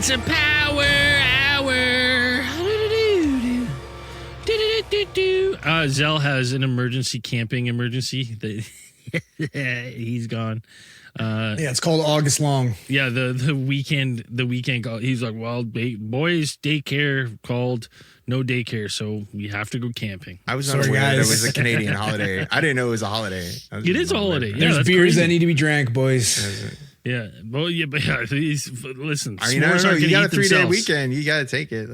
It's a power hour. Zell has an camping emergency. He's gone. Yeah, it's called August Long. Yeah, the weekend call. He's like, well, boys daycare called, no daycare, so we have to go camping. I was not aware that it was a Canadian holiday. I didn't know it was a holiday. It is a holiday. There's that's beers crazy. that need to be drank, boys. Yeah, well, yeah, but yeah, listen. I mean, I don't know. You got a 3-day themselves. weekend. You got to take it.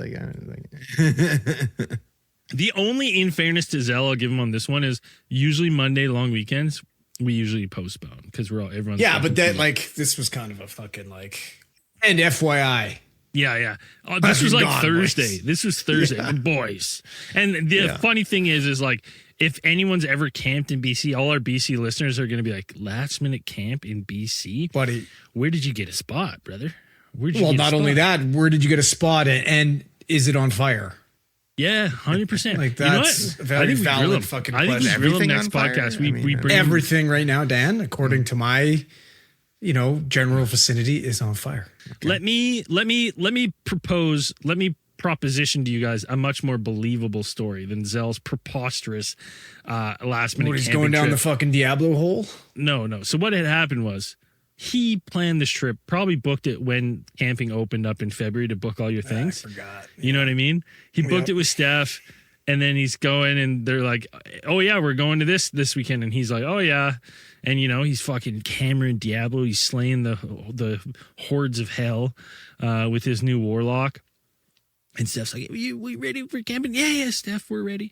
The only, in fairness to Zell, I'll give him on this one is usually Monday long weekends. We usually postpone because everyone's. Yeah, but that this was kind of a fucking and FYI. Yeah. Oh, this was like Thursday. Boys. This was Thursday, boys. And the funny thing is like, if anyone's ever camped in BC, all our BC listeners are going to be like, last minute camp in BC, buddy. Where did you get a spot, brother? Well, not only that, where did you get a spot, and is it on fire? Yeah, 100%. Like that's a very valid fucking question. I think we drill him next podcast. We bring everything right now, Dan, according to my, general vicinity, is on fire. Okay. Let me proposition to you guys a much more believable story than Zell's preposterous last minute. He's going down the fucking Diablo hole? No. So what had happened was, he planned this trip, probably booked it when camping opened up in February to book all your things. I forgot. You know what I mean? He booked it with Steph, and then he's going, and they're like, oh, yeah, we're going to this weekend. And he's like, oh, yeah. And, he's fucking Cameron Diablo. He's slaying the hordes of hell with his new warlock. And Steph's like, we ready for camping? Yeah, Steph, we're ready.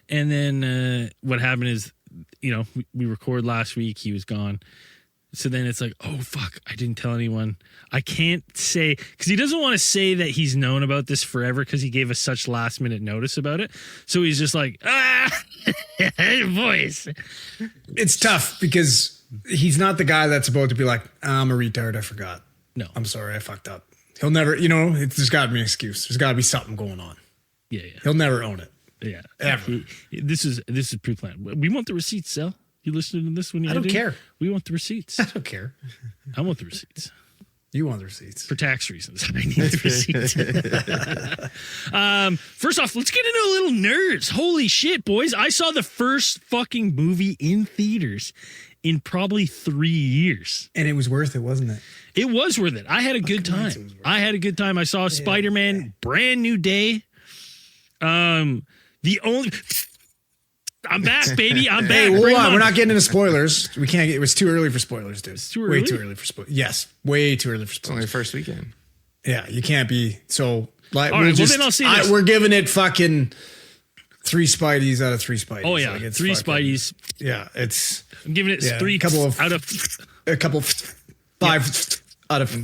And then what happened is, we record last week. He was gone. So then it's like, oh, fuck, I didn't tell anyone. I can't say, because he doesn't want to say that he's known about this forever because he gave us such last minute notice about it. So he's just like, boys. It's tough because he's not the guy that's about to be like, I'm a retard, I forgot. No. I'm sorry, I fucked up. He'll never, there's got to be an excuse. There's got to be something going on. Yeah. He'll never own it. Yeah. Ever. This is pre-planned. We want the receipts, Zell. You listening to this when you I don't care. We want the receipts. I don't care. I want the receipts. You want the receipts. For tax reasons. I need the receipts. First off, let's get into a little nerds. Holy shit, boys. I saw the first fucking movie in theaters in probably 3 years. And it was worth it, wasn't it? It was worth it. I had a good time. I saw Spider-Man, brand new day. I'm back, baby. I'm back. Hey, hold on. We're not getting into spoilers. We can't get. It was too early for spoilers, dude. It's too early? Way too early for spoilers. Yes, way too early for It's only spoilers. the first weekend. Yeah, you can't be. So, all right, then I'll say this. We're giving it fucking 3 Spideys out of 3 Spideys. Oh yeah, it's 3 fucking, Spideys. Yeah, it's. I'm giving it 3 out of. A couple 5 out of.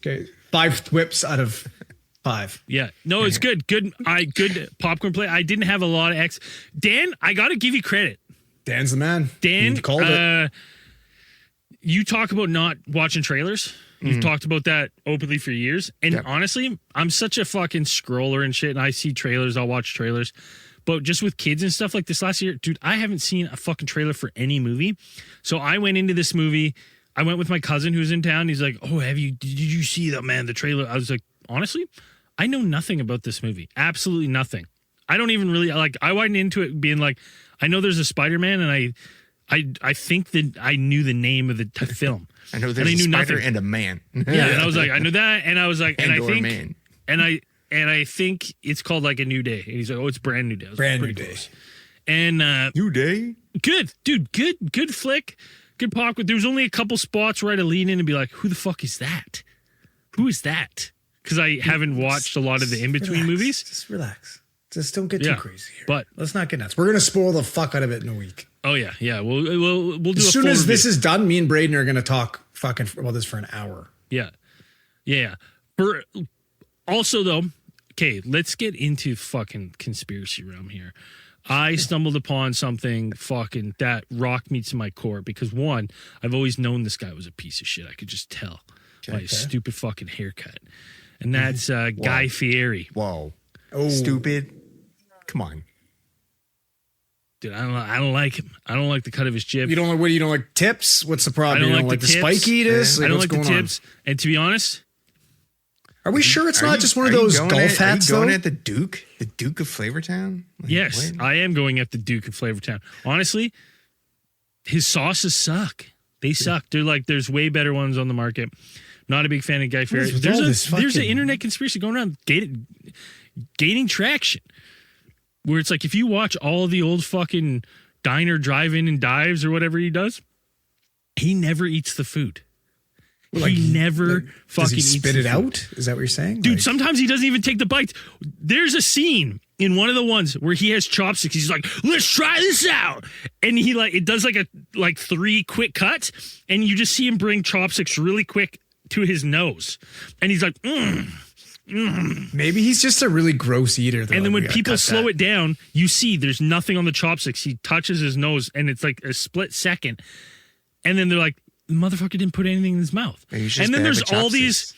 Okay, 5 whips out of 5. Yeah. No, it's good. Good popcorn play. I didn't have a lot of Dan, I got to give you credit. Dan's the man. Dan called it. You talk about not watching trailers. You've talked about that openly for years. And honestly, I'm such a fucking scroller and shit. And I see trailers. I'll watch trailers. But just with kids and stuff like this last year, dude, I haven't seen a fucking trailer for any movie. So I went into this movie. I went with my cousin who's in town. He's like, oh, did you see that, man? The trailer. I was like, honestly, I know nothing about this movie. Absolutely nothing. I don't even really I went into it being like, I know there's a Spider-Man, and I think that I knew the name of the film. I know there's a spider and a man. Yeah, and I was like, I know that, and I was like, and I think, man. and I think it's called like A New Day. And he's like, oh, it's Brand New Day. Brand New Day. Close. And New Day. Good, dude. Good flick. Good popcorn. There was only a couple spots where I had to lean in and be like, who the fuck is that? Who is that? Because I haven't watched a lot of the in-between movies. Just relax. Just don't get too crazy here. But let's not get nuts. We're going to spoil the fuck out of it in a week. Oh, yeah. We'll do as soon as this is done, me and Braden are going to talk fucking about this for an hour. Yeah. Also, though, okay, let's get into fucking conspiracy realm here. I stumbled upon something fucking that rocked me to my core because, one, I've always known this guy was a piece of shit. I could just tell by his stupid fucking haircut. And that's Guy Fieri. Whoa. Oh. Stupid. Come on. Dude, I don't like him. I don't like the cut of his jib. You don't like tips? What's the problem? I don't like the spikiness? I don't like the tips. And to be honest, Are we sure it's not just one of those golf hats, Are you going though? at the Duke of Flavortown? Like, Yes, what? I am going at the Duke of Flavortown. Honestly, his sauces suck. They suck. They're like, there's way better ones on the market. Not a big fan of Guy Fieri. There's an internet conspiracy going around gaining traction, where it's like if you watch all of the old fucking diner drive-in and dives or whatever he does, he never eats the food. He never fucking eats spit it out? Is that what you're saying? Dude, sometimes he doesn't even take the bites. There's a scene in one of the ones where he has chopsticks. He's like, let's try this out. And he it does like 3 quick cuts. And you just see him bring chopsticks really quick to his nose. And he's like, Maybe he's just a really gross eater. And then when people slow it down, you see there's nothing on the chopsticks. He touches his nose and it's like a split second. And then they're like, the motherfucker didn't put anything in his mouth. And then there's all these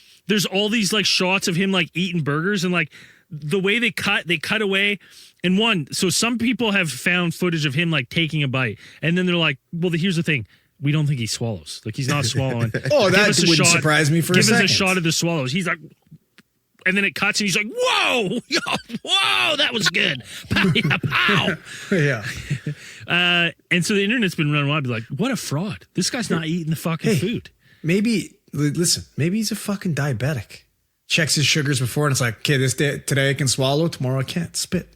like shots of him like eating burgers and like the way they cut away. And so some people have found footage of him like taking a bite. And then they're like, well, here's the thing. We don't think he swallows. Like he's not swallowing. Oh, that wouldn't surprise me for a second. Give us a shot of the swallows. He's like, and then it cuts and he's like, whoa, whoa, that was good. Pow. Yeah. And so the internet's been running wild. Be like, what a fraud. This guy's not eating the fucking food. Maybe he's a fucking diabetic. Checks his sugars before and it's like, okay, today I can swallow, tomorrow I can't. Spit.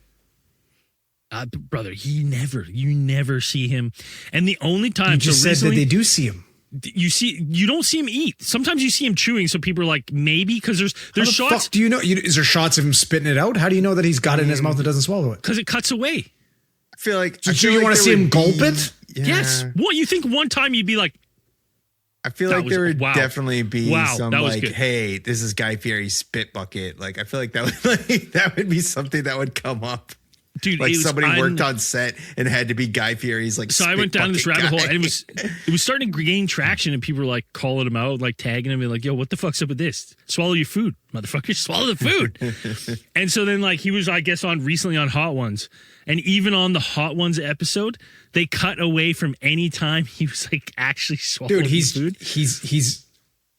Brother, you never see him. And the only time you just said that they do see him. You don't see him eat. Sometimes you see him chewing, so people are like, maybe because there's shots. Fuck do you know? Is there shots of him spitting it out? How do you know that he's got it in his mouth and doesn't swallow it? Because it cuts away. I feel like. So you want to see him gulp it? Yeah. Yes. What you think? One time you'd be like. I feel like there would definitely be some like, good. hey, this is Guy Fieri's spit bucket. Like I feel like that would be something that would come up. Dude, like somebody worked on set and had to be Guy Fieri's like. So I went down this rabbit hole, and it was starting to gain traction, and people were like calling him out, like tagging him, and like, "Yo, what the fuck's up with this? Swallow your food, motherfucker! Swallow the food." And so then, like, he was, I guess, recently on Hot Ones, and even on the Hot Ones episode, they cut away from any time he was like actually swallowing food. He's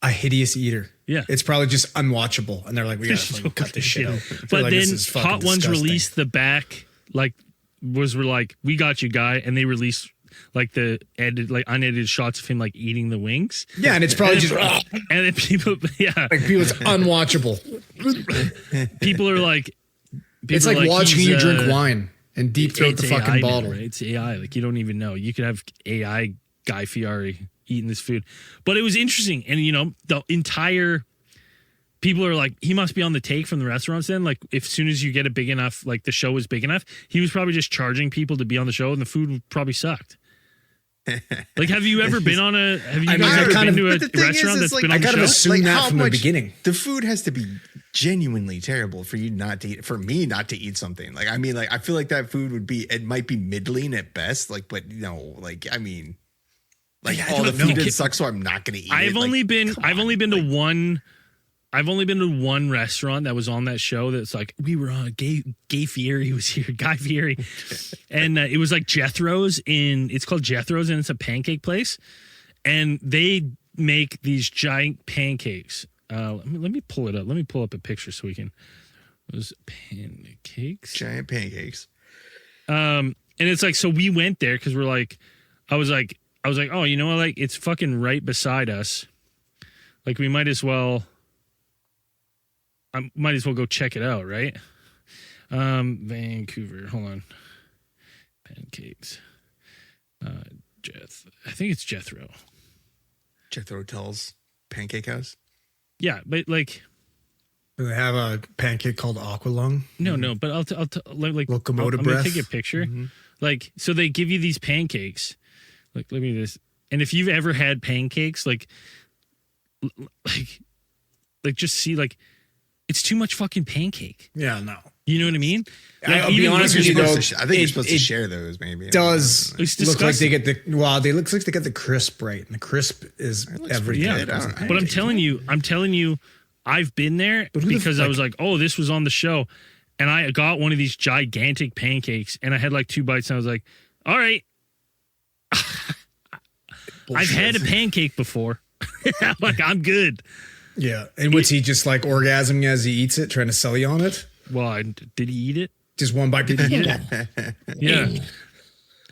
a hideous eater. Yeah, it's probably just unwatchable, and they're like, we gotta cut this shit out. But like then Hot Ones released the back. Like we're like, we got you, Guy, and they released like the unedited shots of him like eating the wings. Yeah, and it's probably just and then people, it's unwatchable. People are like, it's like watching you drink wine and deep throat the fucking AI bottle. Now, right? It's AI. Like you don't even know. You could have AI Guy Fieri eating this food, but it was interesting, and the entire. People are like, he must be on the take from the restaurants then. Like, if as soon as you get it big enough, like the show was big enough, he was probably just charging people to be on the show and the food probably sucked. Like, have you ever been on a, have you guys ever been to a restaurant that's been on the show? I gotta assume that from the beginning. The food has to be genuinely terrible for you not to eat, for me not to eat something. Like, I mean, like, I feel like that food it might be middling at best. Like, but like, I mean, like all the food did suck, so I'm not going to eat it. I've only been to one restaurant that was on that show that's like, we were on Guy Fieri was here, Guy Fieri. And it was like Jethro's it's called Jethro's and it's a pancake place. And they make these giant pancakes. Let me pull it up. Let me pull up a picture so we can, those pancakes. Giant pancakes. And it's like, so we went there because I was like, oh, you know what? Like it's fucking right beside us. Like we might as well go check it out, right? Vancouver. Hold on. Pancakes. I think it's Jethro. Jethro Tull's Pancake House? Yeah, but like... Do they have a pancake called Aqualung? No, but I'll Locomotive I'm breath? going to take a picture. Mm-hmm. Like, so they give you these pancakes. Like, let me this. And if you've ever had pancakes, like just see, like, it's too much fucking pancake. Yeah, no. You know what I mean? Like, I'll be honest with you, though. I think you're supposed to share those, maybe. It does look like they get they look like they get the crisp right, and the crisp is everything. Yeah, but I'm telling you, I've been there because I was like, oh, this was on the show, and I got one of these gigantic pancakes, and I had like 2 bites, and I was like, all right, I've had a pancake before, like I'm good. Yeah. And what's he just like orgasming as he eats it, trying to sell you on it? Well, did he eat it? Just one bite. Did he eat it? Yeah.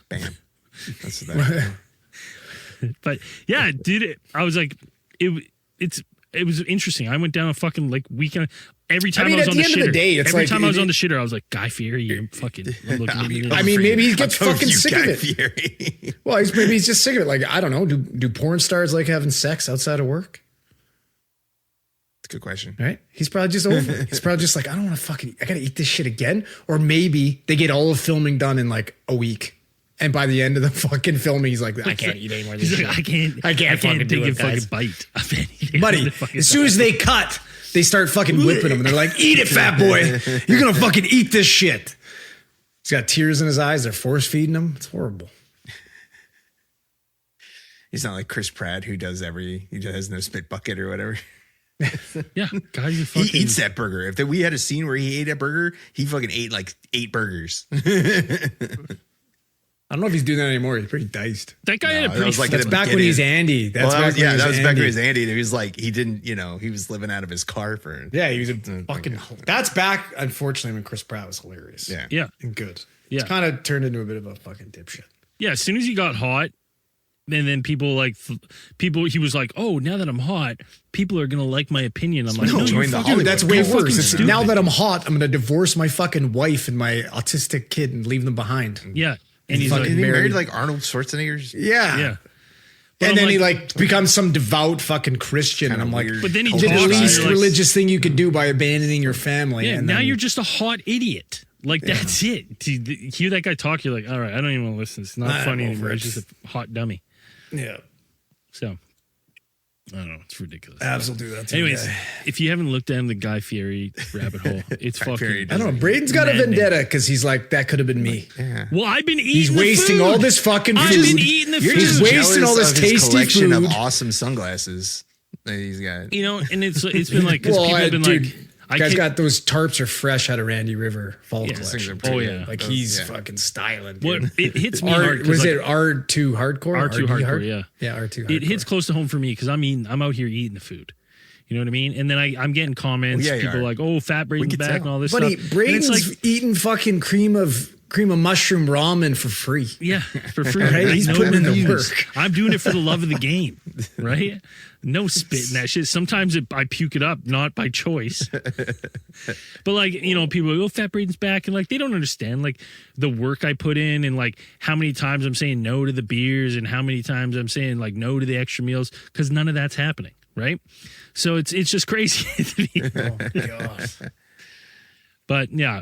Bam. That's that. But yeah, dude, I was like, it was interesting. I went down a fucking like weekend. Every time I was at on the the end of shitter, the day, it's every like time I was on the shitter, I was like, Guy Fieri, I'm looking at you. I mean, maybe he gets I'm fucking you, sick Guy of it. Fieri. Well, maybe he's just sick of it. Like, I don't know. Do porn stars like having sex outside of work? That's a good question. Right? He's probably just over it. He's probably just like, I don't want to I got to eat this shit again. Or maybe they get all of filming done in like a week. And by the end of the fucking filming, he's like, I can't eat anymore. Of this He's shit. like, I can't fucking do take a it, guys. fucking bite of anything. Buddy, as soon as they cut, they start fucking whipping him. And they're like, eat it, fat boy. You're going to fucking eat this shit. He's got tears in his eyes. They're force feeding him. It's horrible. He's not like Chris Pratt who he has no spit bucket or whatever. Yeah, God, you He fucking eats that burger. If we had a scene where he ate a burger, he fucking ate like 8 burgers. I don't know if he's doing that anymore. He's pretty diced. That guy had a that pretty. was like That's in the back when he's beginning. Andy. That's Well, back when he was that was back when Andy. he was Andy. And he was like, he didn't, he was living out of his car for. Yeah, he was a fucking. That's back, unfortunately, when Chris Pratt was hilarious. Yeah. Yeah, And good. Yeah. It's kind of turned into a bit of a fucking dipshit. yeah. As soon as he got hot, and then he was like, oh, now that I'm hot, people are gonna like my opinion. I'm like, No, no, join you the fucking- Hollywood. That's way you're fucking worse. It's, stupid. now that I'm hot, I'm going to divorce my fucking wife and my autistic kid and leave them behind. Yeah, and he's fucking like, Isn't he married married. like Arnold Schwarzenegger's? Yeah. yeah. And I'm then he like- like becomes some devout fucking Christian. And Kinda I'm like, weird. But then he you did the talks, least you're like- religious thing you could do by abandoning your family. Yeah, and now then, you're just a hot idiot. Like that's it. To hear that guy talk, you're like, all right, I don't even want to listen. It's not I'm funny over anymore. it. It's just a hot dummy. Yeah. So I don't know. It's ridiculous. Abs will do that. Anyways, if you haven't looked down the Guy Fieri rabbit hole, it's Guy Fieri fucking. I don't know. Braden's got a maddening. vendetta because he's like, that could have been me. Yeah. Well, I've been eating. He's the wasting food. all this fucking food. I've been eating the You're food. just wasting all jealous this of his tasty collection food. of awesome sunglasses that he's got. You know, and it's been like because Well, people have been dude, like, I guy's can't. got those tarps are fresh out of Randy River Fall Yeah, Those things Collection. are pretty Oh, good. yeah. Like Those- he's yeah. fucking styling. What Dude. it hits me hard. 'cause, Was like, it R2 hardcore? R2 RD hardcore? Yeah, Yeah, R2 hardcore. it hits close to home for me because I'm out here eating the food. You know what I mean? And then I'm getting comments. Well, yeah, you people are. like, "Oh, fat Braden's can back" tell. and all this Buddy, stuff. And Braden's it's like, eating fucking cream of mushroom ramen for free. yeah, for free. Right? He's No putting in the reviews. work. I'm doing it for the love of the game, right? No spit in that shit. Sometimes I puke it up, not by choice. But like, you know, people go, "Oh, fat Braden's back," and like they don't understand like the work I put in and like how many times I'm saying no to the beers and how many times I'm saying like no to the extra meals because none of that's happening, right? So it's just crazy. Oh, God. But yeah,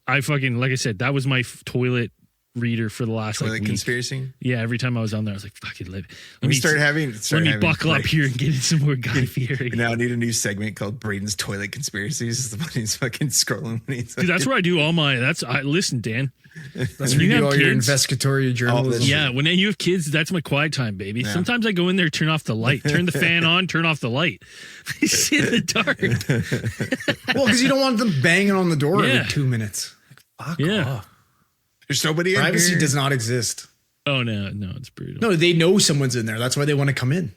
I fucking like I said, that was my toilet reader for the last Toilet like week. conspiracy. Yeah, every time I was on there, I was like, "Fucking live." Let me Let me buckle up here and get in some more Guy Fieri. We now need a new segment called Braden's Toilet Conspiracies. It's when he's fucking scrolling when he's Dude, that's where I do all my. Listen, Dan. That's When where you you do have all your kids- investigatory journalism. Yeah, when you have kids, that's my quiet time, baby. Yeah. Sometimes I go in there, turn off the light, turn the fan on, turn off the light. You sit in the dark. Well, because you don't want them banging on the door Yeah. every 2 minutes. Like, fuck Yeah. off. There's nobody in Privacy here. does not exist. Oh no, it's brutal. No, they know someone's in there. That's why they want to come in.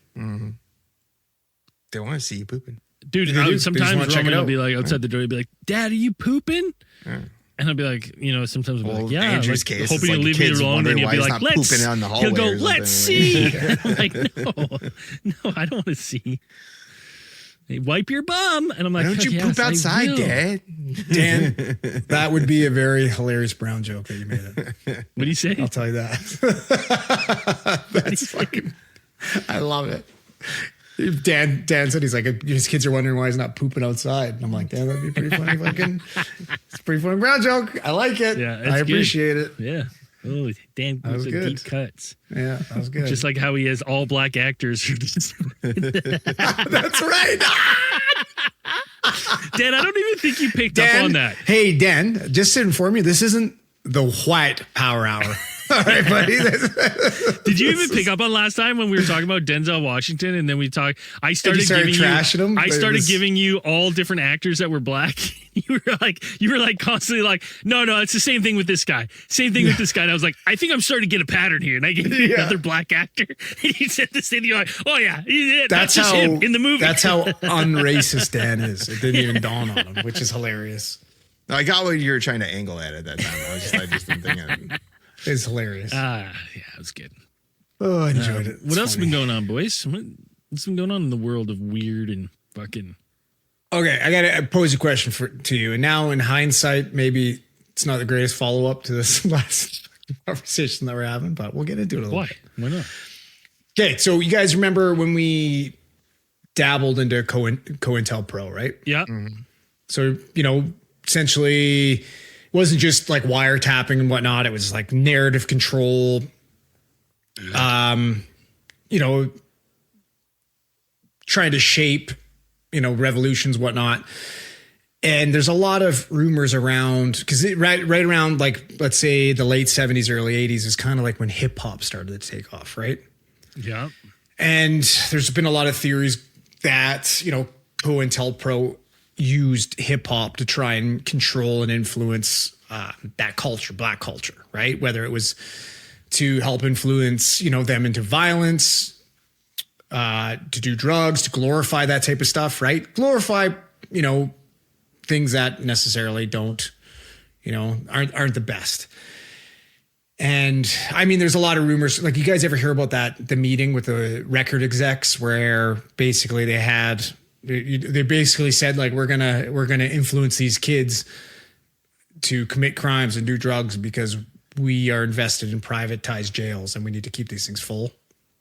They want to see you pooping. Dude, They do. They just sometimes wanna check Roman it will out. be like outside the door, he'll be like, "Dad, are you pooping?" And I'll be like, you know, sometimes I'll be Well, like, yeah, Andrew's like, case is hoping like you'll leave me kids alone. wondering And he'll why be he's like, not let's, pooping out in the he'll hallway go, or let's something. see. I'm like, no, I don't want to see. They wipe your bum. And I'm like, Why don't you "Yes, poop I outside, will." Dad? Dan, that would be a very hilarious Brown joke that you made it. What do you say? I'll tell you that. That's fucking, I love it. Dan said he's like, his kids are wondering why he's not pooping outside. And I'm like, damn, that'd be pretty funny. It's a pretty funny Brown joke. I like it. Yeah, I it's appreciate it. Yeah. Oh, Dan was was good. deep cuts. Yeah, that was good. Just like how he has all black actors. That's right. Dan, I don't even think you picked Dan, up on that. Hey, Dan, just to inform you, this isn't the white power hour. All right, buddy. Did you even pick up on last time when we were talking about Denzel Washington, and then I started giving trashing him? I started giving you all different actors that were black. You were like constantly like, no, it's the same thing with this guy. Same thing with this guy. And I was like, I think I'm starting to get a pattern here. And I gave you another black actor. And you said this thing. You're like, oh yeah, that's just him in the movie. That's how unracist Dan is. It didn't even dawn on him, which is hilarious. No, I got what you were trying to angle at that time. I just didn't think it. It's hilarious. Yeah, it was good. Oh, I enjoyed it. What else has been going on, boys? What's been going on in the world of weird and fucking... Okay, I got to pose a question to you. And now in hindsight, maybe it's not the greatest follow-up to this last conversation that we're having, but we'll get into it a little bit. Why not? Okay, so you guys remember when we dabbled into COINTELPRO, right? Yeah. Mm-hmm. So, essentially it wasn't just like wiretapping and whatnot. It was like narrative control, trying to shape, revolutions, whatnot. And there's a lot of rumors around because right around like, let's say the late 70s, early 80s is kind of like when hip hop started to take off. Right. Yeah. And there's been a lot of theories that, COINTELPRO used hip hop to try and control and influence that culture, black culture, right? Whether it was to help influence, them into violence, to do drugs, to glorify that type of stuff, right? Glorify, things that necessarily don't, aren't the best. And I mean, there's a lot of rumors. Like, you guys ever hear about the meeting with the record execs where basically they basically said like, we're going to influence these kids to commit crimes and do drugs because we are invested in privatized jails and we need to keep these things full.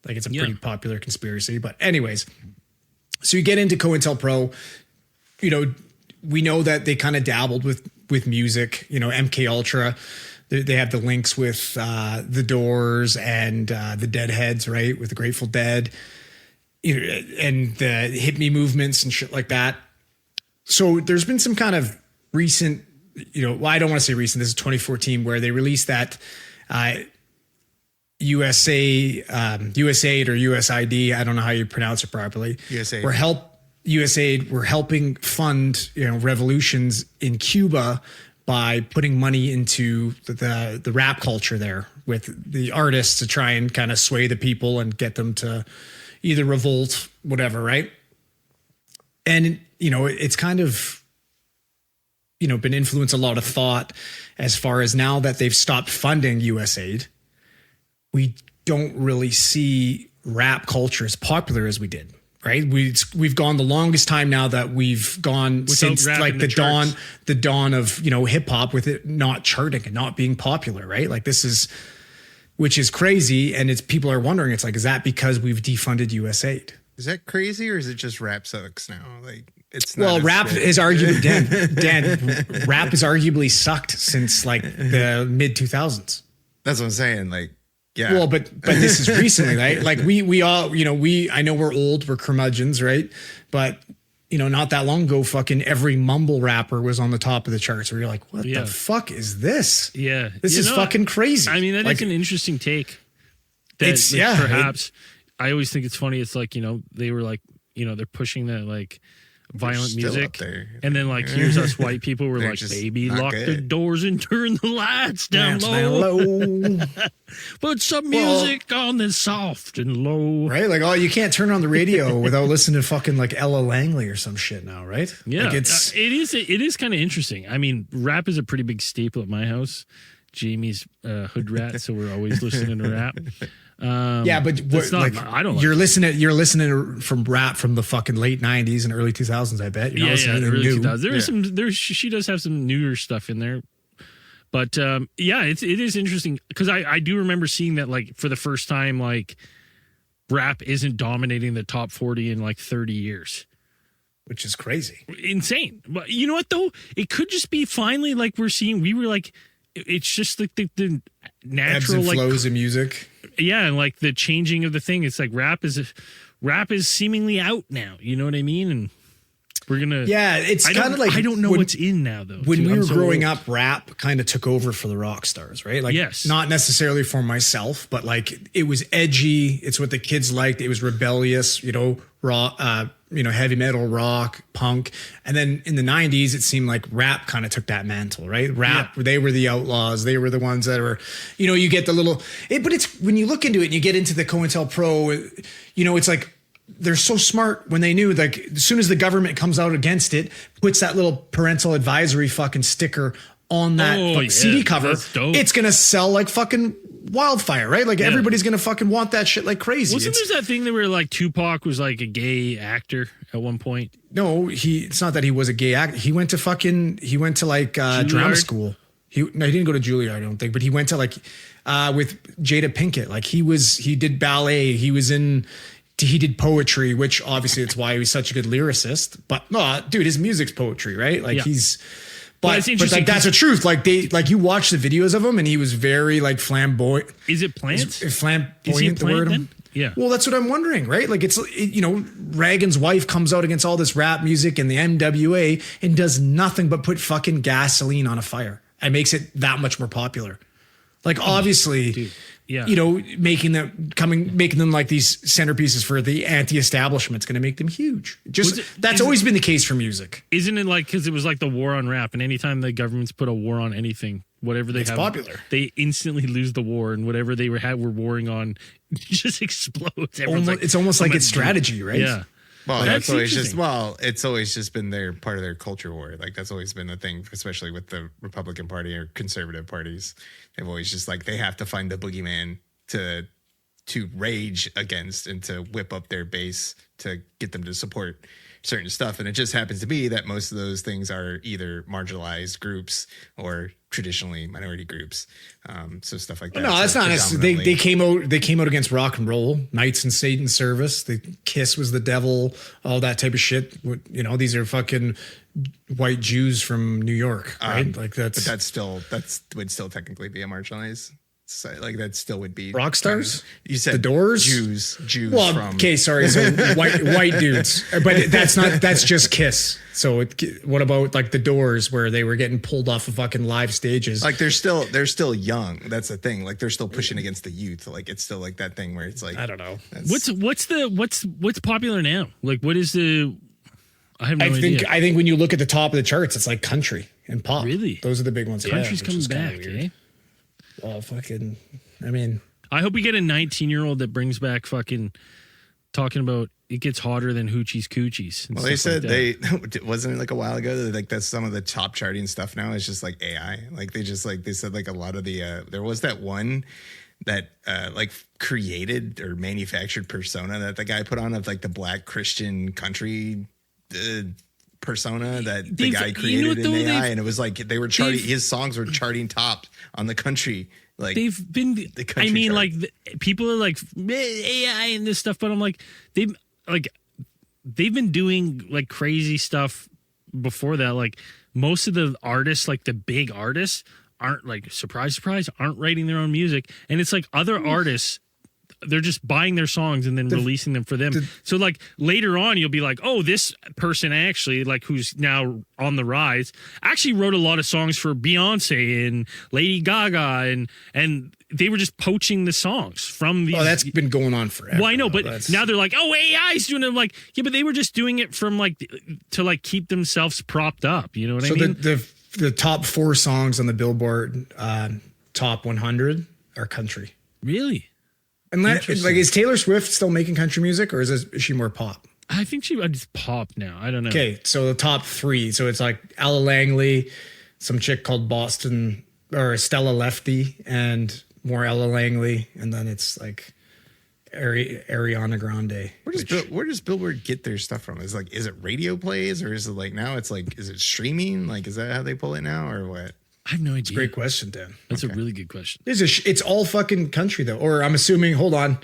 Like, it's a pretty popular conspiracy, but anyways, so you get into COINTELPRO, we know that they kind of dabbled with music, MK Ultra. They have the links with the Doors and the Deadheads, right? With the Grateful Dead, and the hippie movements and shit like that. So there's been some kind of recent, I don't want to say recent. This is 2014, where they released that USAID or USID. I don't know how you pronounce it properly. USAID. USAID were helping fund, revolutions in Cuba by putting money into the rap culture there with the artists to try and kind of sway the people and get them to either revolt, whatever, right? And, it's kind of, been influenced a lot of thought as far as now that they've stopped funding USAID, we don't really see rap culture as popular as we did. Right. We've gone the longest time now that we've gone without since like the dawn of, hip hop, with it not charting and not being popular. Right. Like, which is crazy. And people are wondering, it's like, is that because we've defunded USAID? Is that crazy, or is it just rap sucks now? Like, it's not. Well, rap is arguably Dan, rap has arguably sucked since like the mid 2000s. That's what I'm saying. Like, yeah. Well, but this is recently, right? Like we all, I know we're old, we're curmudgeons, right? But, not that long ago, fucking every mumble rapper was on the top of the charts where you're like, what the fuck is this? Yeah. This is fucking crazy. I mean, that is an interesting take. Perhaps. I always think it's funny. It's like, they were like, they're pushing that like violent music, and then like here's us white people were like, baby, lock the doors and turn the lights down low. Put some music on that's soft and low, right? Like, you can't turn on the radio without listening to fucking like Ella Langley or some shit now, right? Yeah, like it is kind of interesting. I mean, rap is a pretty big staple at my house. Jamie's hood rat, so we're always listening to rap. Yeah, but I don't. You're listening from rap from the fucking late '90s and early 2000s. I bet. You're not listening to early new. 2000s. She does have some newer stuff in there, but it is interesting because I do remember seeing that like for the first time, like rap isn't dominating the top 40 in like 30 years, which is crazy, insane. But you know what though? It could just be finally like we were like, it's just like the natural ebbs and flows of music. Yeah, and like the changing of the thing. It's like rap is seemingly out now. You know what I mean? And We're gonna. Yeah, it's kind of like I don't know what's in now though. When we were so growing old. up, rap kind of took over for the rock stars, right? Like, yes, not necessarily for myself, but like it was edgy. It's what the kids liked. It was rebellious, rock, heavy metal, rock, punk. And then in the 90s, it seemed like rap kind of took that mantle, right? Rap, They were the outlaws. They were the ones that were, you get the little, but it's when you look into it and you get into the COINTELPRO, it's like, they're so smart when they knew, like, as soon as the government comes out against it, puts that little parental advisory fucking sticker on that CD cover, it's going to sell like fucking wildfire, right? Like everybody's going to fucking want that shit like crazy. Wasn't there that thing that where like Tupac was like a gay actor at one point? No, it's not that he was a gay actor. He went to like drama school. He didn't go to Juilliard, I don't think, but he went to like with Jada Pinkett. Like he did ballet. He did poetry, which obviously it's why he was such a good lyricist. But no, dude, his music's poetry, right? Like but like that's the truth. Like you watch the videos of him, and he was very like flamboyant. Is it plant? Flamboyant, is he a the plant word? Then? Yeah. Well, that's what I'm wondering, right? Like Reagan's wife comes out against all this rap music and the NWA and does nothing but put fucking gasoline on a fire and makes it that much more popular. Like obviously. Dude. Yeah. Making them like these centerpieces for the anti-establishment is going to make them huge. That's always been the case for music. Isn't it like, because it was like the war on rap, and anytime the government's put a war on anything, whatever they have, popular. They instantly lose the war, and whatever they were warring on just explodes. It's almost like it's strategy, right? Yeah. Well, that's always it's always just been part of their culture war. Like that's always been the thing, especially with the Republican Party or conservative parties. They've always just like, they have to find the boogeyman to rage against and to whip up their base to get them to support certain stuff. And it just happens to be that most of those things are either marginalized groups or traditionally minority groups. So stuff like that. No, that's not necessarily. They came out against rock and roll, Knights in Satan's Service. The Kiss was the devil, all that type of shit. These are fucking white Jews from New York, right? Like that's. But that would still technically be a marginalized. So, like that still would be rock stars. You said the Doors, Jews. Well, from okay, sorry. So white dudes, but that's just Kiss. So what about like the Doors, where they were getting pulled off of fucking live stages? Like they're still young. That's the thing. Like they're still pushing against the youth. Like it's still like that thing where it's like, I don't know. What's popular now? Like what is the? I have no idea. I think when you look at the top of the charts, it's like country and pop. Really, those are the big ones. Country's coming back, eh? Well, fucking, I mean, I hope we get a 19-year-old that brings back fucking talking about it gets hotter than hoochies coochies. Well, they said wasn't it like a while ago that like that's some of the top charting stuff now is just like AI. Like they said like a lot of the there was that one that like created or manufactured persona that the guy put on of like the black Christian country persona that the guy created in AI, and it was like they were charting. His songs were charting top on the country. Like they've been. The country chart. Like people are like AI and this stuff, but I'm like they've been doing like crazy stuff before that. Like most of the artists, like the big artists, aren't like surprise, aren't writing their own music, and it's like other artists. They're just buying their songs and then releasing them for them. So like later on, you'll be like, oh, this person actually like who's now on the rise actually wrote a lot of songs for Beyonce and Lady Gaga and they were just poaching the songs from these. Oh, that's been going on forever. Well, I know, but now they're like, oh, AI's doing it. I'm like, yeah, but they were just doing it from like to like keep themselves propped up. You know what I mean? So the top 4 songs on the Billboard top 100 are country. Really? And is Taylor Swift still making country music, or is she more pop? I think it's pop now. I don't know. Okay, so the top 3. So it's like Ella Langley, some chick called Boston or Stella Lefty, and more Ella Langley, and then it's like Ariana Grande. Where does Billboard get their stuff from? Is it radio plays, or is it like now it's like is it streaming? Like is that how they pull it now, or what? I have no idea. It's a great question, Dan. That's a really good question. It's all fucking country though. Or I'm assuming, hold on.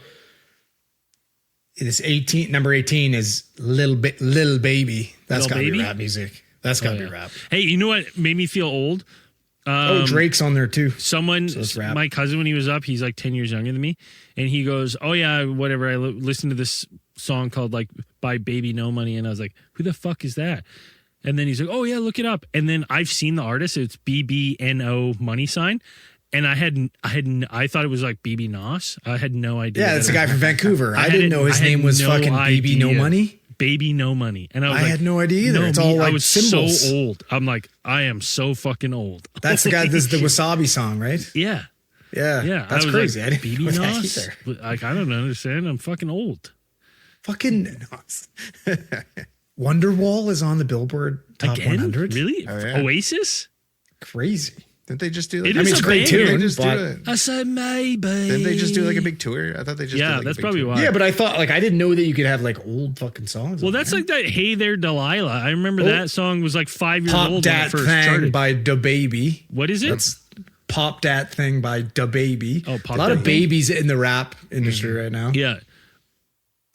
It is 18. Number 18 is Little Baby. That's gotta be rap music. That's gotta be rap. Hey, you know what made me feel old? Drake's on there too. My cousin, when he was up, he's like 10 years younger than me. And he goes, oh yeah, whatever. I listened to this song called like by Baby No Money, and I was like, who the fuck is that? And then he's like, oh yeah, look it up. And then I've seen the artist. It's BBNO money sign. And I thought it was like BB Nos. I had no idea. Yeah, that's a guy from Vancouver. I didn't know his name was fucking BB No Money. Baby No Money. And I had no idea either. It's all like I was symbols. so old. I'm like, I am so fucking old. That's the guy. This is the Wasabi song, right? Yeah. Yeah. That's crazy. Like, I didn't know BB that Nos. either. Like, I don't understand. I'm fucking old. Fucking Wonderwall is on the Billboard Top Again? 100. Really? Oh, yeah. Oasis? Crazy. Didn't they just do? It Like, is it's a a great banger. tune, They just do but it. I said maybe. Didn't they just do like a big tour? I thought they just did, like, that's a big probably tour. why. yeah, but I thought like I didn't know that you could have like old fucking songs. Well, on that's there. like that Hey There Delilah. I remember that song was like 5 years Pop old when it Dat first Thing started. by Da Baby. What is it? That's Pop Dat Thing by Da Baby. Oh, Pop a lot Dat of Thing. babies in the rap industry right now. Yeah.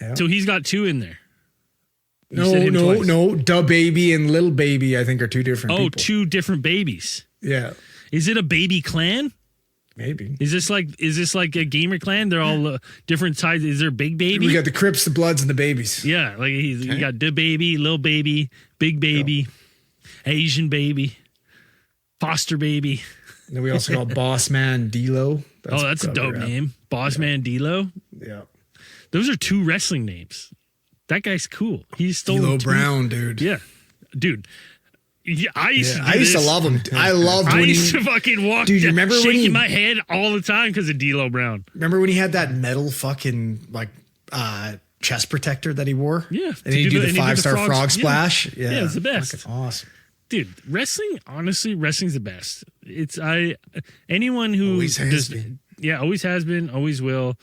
Yeah. So he's got two in there. You said him twice. No. Da Baby and Lil Baby, I think, are two different Oh, people. two different babies. Yeah, Is it a baby clan? maybe. Is this like a gamer clan? They're all different sides. Is there Big Baby? We got the Crips, the Bloods, and the Babies. Yeah, like you got the baby, little baby, big baby, Asian baby, foster baby. And then we also got Boss Man D-Lo. That's a dope name. Boss Man D-Lo. Yeah. Those are two wrestling names. That guy's cool. He's stolen D-Lo two- Brown, dude. Yeah, dude. Yeah, I used to. I used to love him. I loved I when used he. to fucking walk. Dude, you remember when shaking he- my head all the time because of D'Lo Brown? Remember when he had that metal fucking like chest protector that he wore? Yeah, And he'd do the and he'd do 5-star frogs. frog Yeah. splash. Yeah, it's the best. Fucking awesome. Dude, wrestling. Honestly, wrestling's the best. It's anyone who Always has does- been. Yeah, always has been. Always will.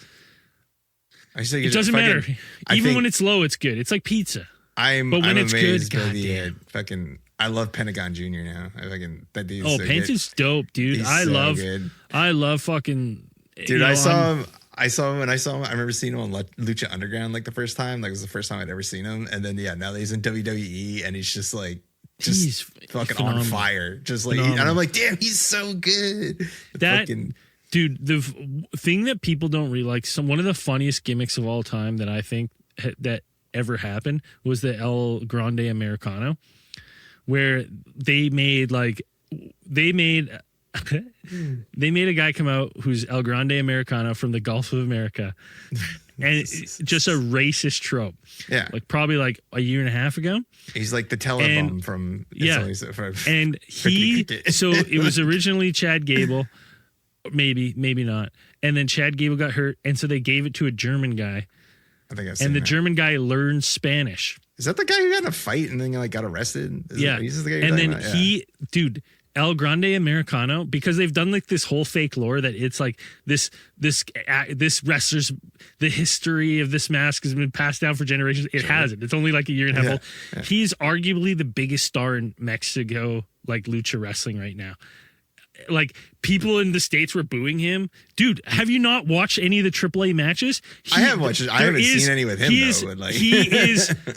I just think It doesn't matter. I Even think when it's low, it's good. It's like pizza. I'm but when I'm it's good, amazed by the goddamn. fucking. I love Pentagon Jr. now. I fucking that dude's Oh, so Pence good. is dope, dude. He's I so love. good. I love fucking. Dude, I saw him. I remember seeing him on Lucha Underground like the first time. Like it was the first time I'd ever seen him. And then now that he's in WWE and he's just like He's fucking phenomenal. on fire. Just like Phenomenal. and I'm like, damn, he's so good. That Fucking- dude, the thing that people don't realize, one of the funniest gimmicks of all time that I think that ever happened was the El Grande Americano, where they made they made a guy come out who's El Grande Americano from the Gulf of America, and it's just a racist trope. yeah. Like probably like a year and a half ago. He's like the telebomb And- from yeah. from And so it was originally Chad Gable, maybe not, and then Chad Gable got hurt, and so they gave it to a German guy, I think I've seen and the that. German guy learned Spanish. Is that the guy who got in a fight and then like got arrested? Yeah, He's the guy you're and talking then about? Yeah. dude, El Grande Americano, because they've done like this whole fake lore that it's like this wrestler's, the history of this mask has been passed down for generations. It hasn't. It's only like a year and a half Yeah. old. He's arguably the biggest star in Mexico, like lucha wrestling right now. Like people in the States were booing him. Dude, have you not watched any of the AAA matches? I have watched it. I there haven't seen any with him, he though, but, like-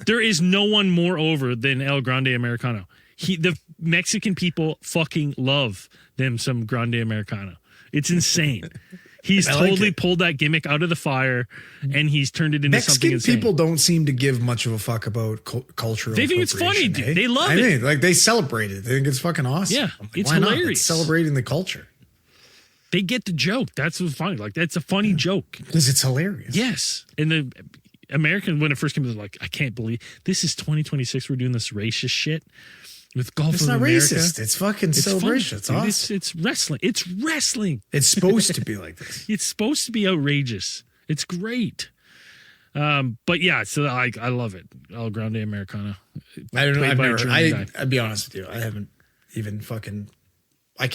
there is no one more over than El Grande Americano. The Mexican people fucking love them some Grande Americano. It's insane. He's I like totally it. pulled that gimmick out of the fire and he's turned it into something Mexican insane. people don't seem to give much of a fuck about cultural. They think it's funny, appropriation, dude. eh? They love I it. mean, like they celebrate it. They think it's fucking awesome. Yeah, I'm like, it's why not? hilarious. It's celebrating the culture They get the joke. That's what's funny. Like that's a funny joke. because it's hilarious. Yes. And the American, when it first came, was like, I can't believe this is 2026. We're doing this racist shit with Gulf It's of not America. racist. It's fucking celebration. funny, It's dude. awesome. It's wrestling. It's wrestling. It's supposed to be like this. It's supposed to be outrageous. It's great. But yeah, so I love it. El Grande Americano. I don't know. Played I've by a never. German guy. I'll be honest with you. I haven't even fucking. I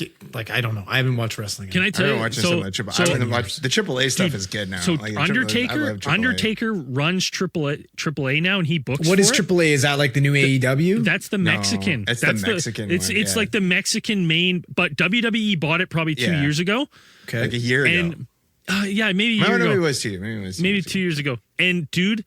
don't know. I haven't watched wrestling. Can I I tell you? haven't watched some of the triple. I haven't watched the AAA stuff Dude, is good now. So Like, the AAA I love AAA. Undertaker runs AAA now, and he books. What for is it. AAA? Is that like the new AEW? That's the Mexican. it's the That's Mexican It's one, it's yeah. like the Mexican main, but WWE bought it probably 2 Yeah. years ago, Okay. Like a year ago. and yeah, maybe a year Maybe ago. it was two. Maybe 2 years ago. And dude,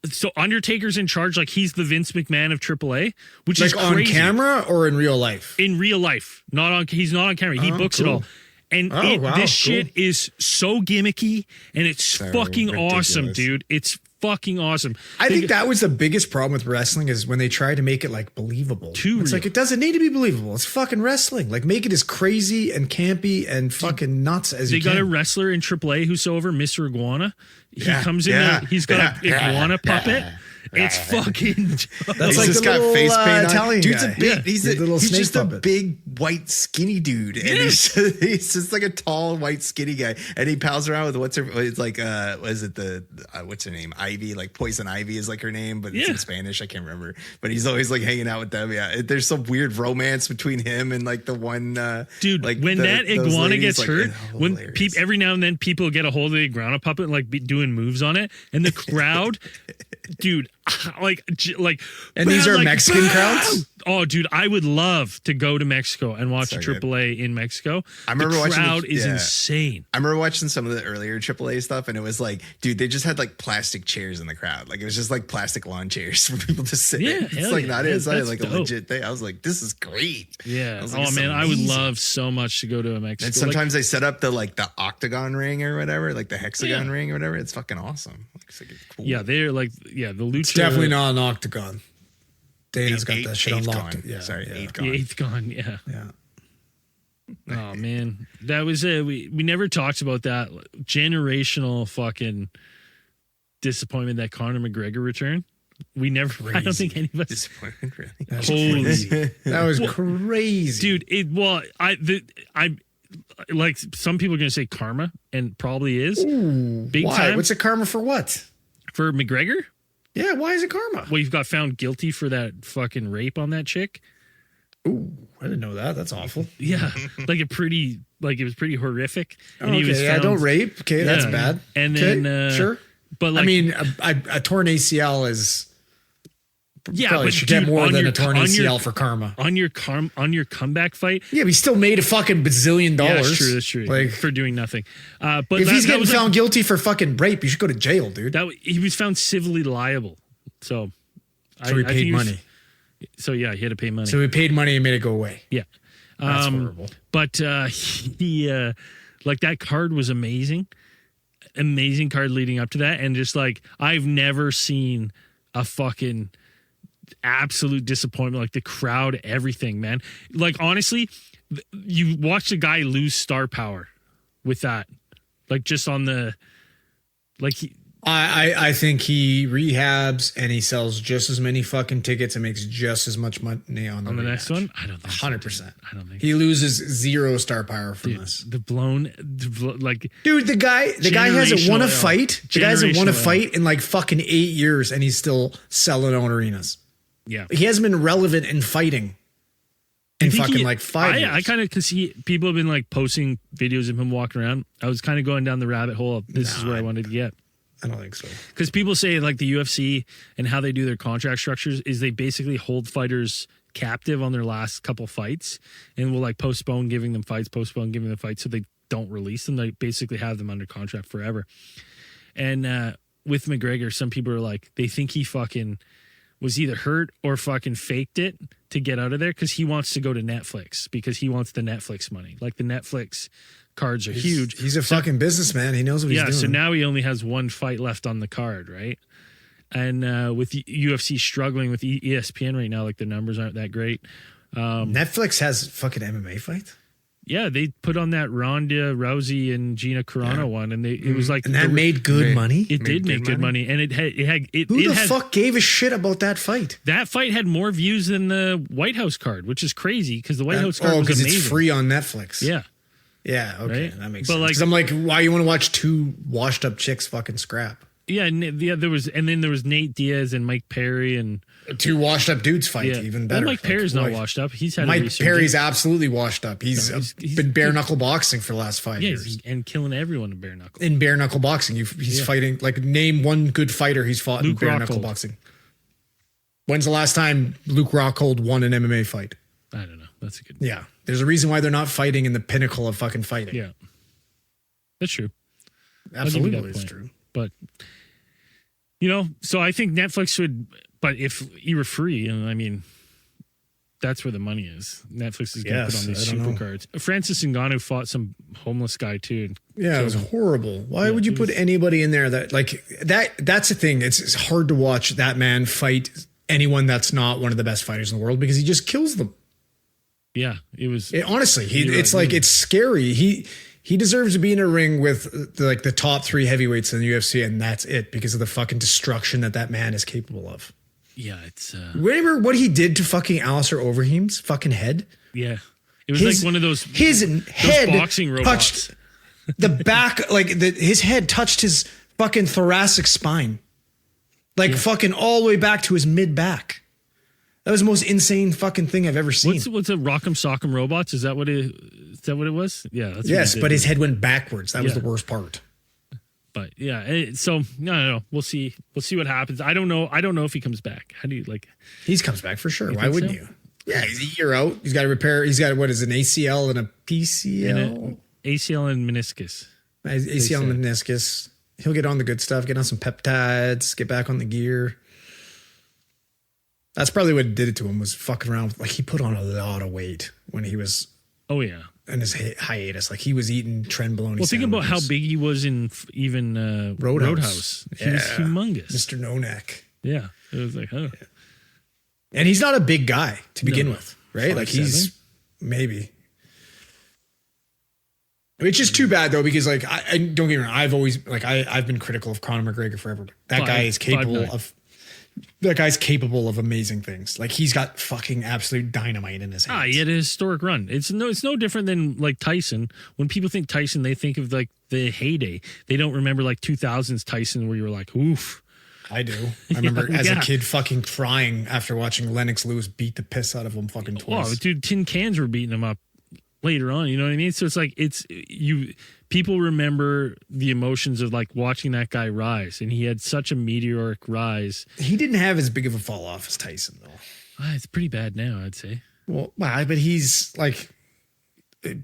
so Undertaker's in charge, like he's the Vince McMahon of AAA, which is like on crazy. camera or in real life? In real life, not on. He's not on camera. He books it cool. all. And Oh, wow, this cool. shit is so gimmicky and it's fucking awesome, ridiculous. dude. It's fucking awesome. I think that was the biggest problem with wrestling is when they try to make it like believable. It's real. like, it doesn't need to be believable. It's fucking wrestling. Like, make it as crazy and campy and fucking nuts as you can. They got a wrestler in AAA who's so over, Mr. Iguana. He comes in there, he's got an iguana puppet. It's fucking. That's like just the got little, face paint on. Italian Dude's guy. a big. He's just puppet. a big white skinny dude, and he's just like a tall white skinny guy, and he pals around with what's her? It's like was it the what's her name? Ivy, like Poison Ivy is like her name, but it's in Spanish. I can't remember. But he's always like hanging out with them. Yeah, there's some weird romance between him and like the one dude. Like when that iguana gets hurt, when hilarious. every now and then people get a hold of the iguana puppet and like doing moves on it, and the crowd, dude, like. And these are like, Mexican crowds? Oh, dude, I would love to go to Mexico and watch a AAA in Mexico. I remember the watching crowd is insane. I remember watching some of the earlier AAA stuff, and it was like, dude, they just had like plastic chairs in the crowd. Like, it was just like plastic lawn chairs for people to sit in. It's like not inside like dope. a legit thing. I was like, this is great. Yeah. Like, oh man, I would love so much to go to a Mexico. And sometimes they set up the octagon ring or whatever, like the hexagon ring or whatever. It's fucking awesome. It's cool. Yeah, they're like, the Lucha. It's definitely not an octagon. Dana's got that shit unlocked. Yeah, sorry, eighth The eighth gone. Yeah. Yeah. Oh man, that was it. We never talked about that generational fucking disappointment that Conor McGregor returned. We never. Crazy. I don't think any of us. Disappointment, really. Holy, that was crazy, dude. I like some people are gonna say karma, and probably is. Ooh, big why? time. What's a karma for what? For McGregor. Yeah, why is it karma? Well, you've got found guilty for that fucking rape on that chick. Ooh, I didn't know that. That's awful. Yeah, it was pretty horrific. And okay, he was found, don't rape. Okay, that's Yeah. bad. And then sure, but like, I mean, a torn ACL is probably but should get dude, more on than your- a torn on ACL your- for karma. on your comeback fight. Yeah, but he still made a fucking bazillion dollars. Yeah, that's true. Like, for doing nothing. But if he's getting was found guilty for fucking rape, you should go to jail, dude. he was found civilly liable. So He I think paid money. So yeah, he had to pay money. So he paid money and made it go away. Yeah. That's horrible. But he like that card was amazing. Amazing card leading up to that. And just like I've never seen a fucking absolute disappointment. Like the crowd, everything, man. Like honestly, you watched a guy lose star power with that. Like just on the I think he rehabs and he sells just as many fucking tickets and makes just as much money on the next one. I don't think 100%. I don't think he loses 0 star power from this. the blown like Dude, the guy hasn't won a fight. The guy hasn't won a Generational fight in like fucking 8 years and he's still selling out arenas. yeah. He hasn't been relevant in fighting in fucking like 5 years. I kind of because people have been like posting videos of him walking around. I was kind of going down the rabbit hole of this is where I wanted to get. I don't think so. Because people say like the UFC and how they do their contract structures is they basically hold fighters captive on their last couple fights and will like postpone giving them fights so they don't release them. They basically have them under contract forever. And with McGregor, some people are like, they think he fucking was either hurt or fucking faked it to get out of there because he wants to go to Netflix because he wants the Netflix money. Like the Netflix cards are huge. He's a fucking businessman. He knows what he's doing. So now he only has one fight left on the card, right? And with UFC struggling with ESPN right now, like the numbers aren't that great. Netflix has fucking MMA fight. Yeah, they put on that Ronda Rousey and Gina Carano one, and it was like And that made good money. It did make good money, and it had. Who the fuck gave a shit about that fight? That fight had more views than the White House card, which is crazy because the White House card was because amazing. it's free on Netflix. Yeah. Yeah, okay, Right? that makes But sense. like- Because I'm like, why you want to watch 2 washed up chicks fucking scrap? Yeah, there was Nate Diaz and Mike Perry and 2 washed up dudes fight, yeah. even better. Well, Mike Perry's not washed up. He's had a Mike resurgence. Perry's absolutely washed up. He's been bare knuckle boxing for the last 5 Yeah, years. and killing everyone in bare knuckle. In bare knuckle boxing, he's fighting. Like, name one good fighter he's fought in Luke bare knuckle Rockhold. boxing. When's the last time Luke Rockhold won an MMA fight? I don't know. That's a good. Yeah, there's a reason why they're not fighting in the pinnacle of fucking fighting. Yeah, that's true. Absolutely, that it's point. true. But so I think Netflix should. But if you were free, and I mean, that's where the money is. Netflix is going to put on these I don't super know. cards. Francis Ngannou fought some homeless guy too. And Yeah, it was horrible. Why would you put anybody in there that's the thing. It's hard to watch that man fight anyone that's not one of the best fighters in the world because he just kills them. Yeah, it was. Honestly, it's scary. He deserves to be in a ring with the top 3 heavyweights in the UFC, and that's it because of the fucking destruction that man is capable of. Yeah, it's. Remember what he did to fucking Alistair Overeem's fucking head? Yeah, it was like one of those. His head boxing robots. touched the back, his head touched his fucking thoracic spine, fucking all the way back to his mid back. That was the most insane fucking thing I've ever seen. What's a Rock'em Sock'em Robots? Is that what it was? Yeah. That's yes, but his head went backwards. That was the worst part. But yeah, so no. We'll see. We'll see what happens. I don't know if he comes back. How do you like? He comes back for sure. Why wouldn't you? Yeah, he's a year out. He's got to repair. He's got what is an ACL and a PCL, ACL and meniscus. ACL and meniscus. He'll get on the good stuff. Get on some peptides. Get back on the gear. That's probably what did it to him was fucking around. He put on a lot of weight when he was. Oh yeah. In his hiatus, he was eating trenbolone. Well, think about how big he was in even Roadhouse. He was humongous, Mr. No Neck. Yeah, it was like, oh, yeah. And he's not a big guy to begin with, right? 5'7". He's maybe. It's just too bad though, because I don't get me wrong. I've always I've been critical of Conor McGregor forever. That guy is capable of. That guy's capable of amazing things. He's got fucking absolute dynamite in his hands. He had a historic run. It's no different than Tyson. When people think Tyson, they think of the heyday. They don't remember 2000s Tyson where you were like, oof. I do. I remember as a kid fucking crying after watching Lennox Lewis beat the piss out of him fucking twice. Oh, dude, tin cans were beating him up later on. You know what I mean? So it's people remember the emotions of watching that guy rise, and he had such a meteoric rise. He didn't have as big of a fall off as Tyson though. It's pretty bad now, I'd say. Well, but he's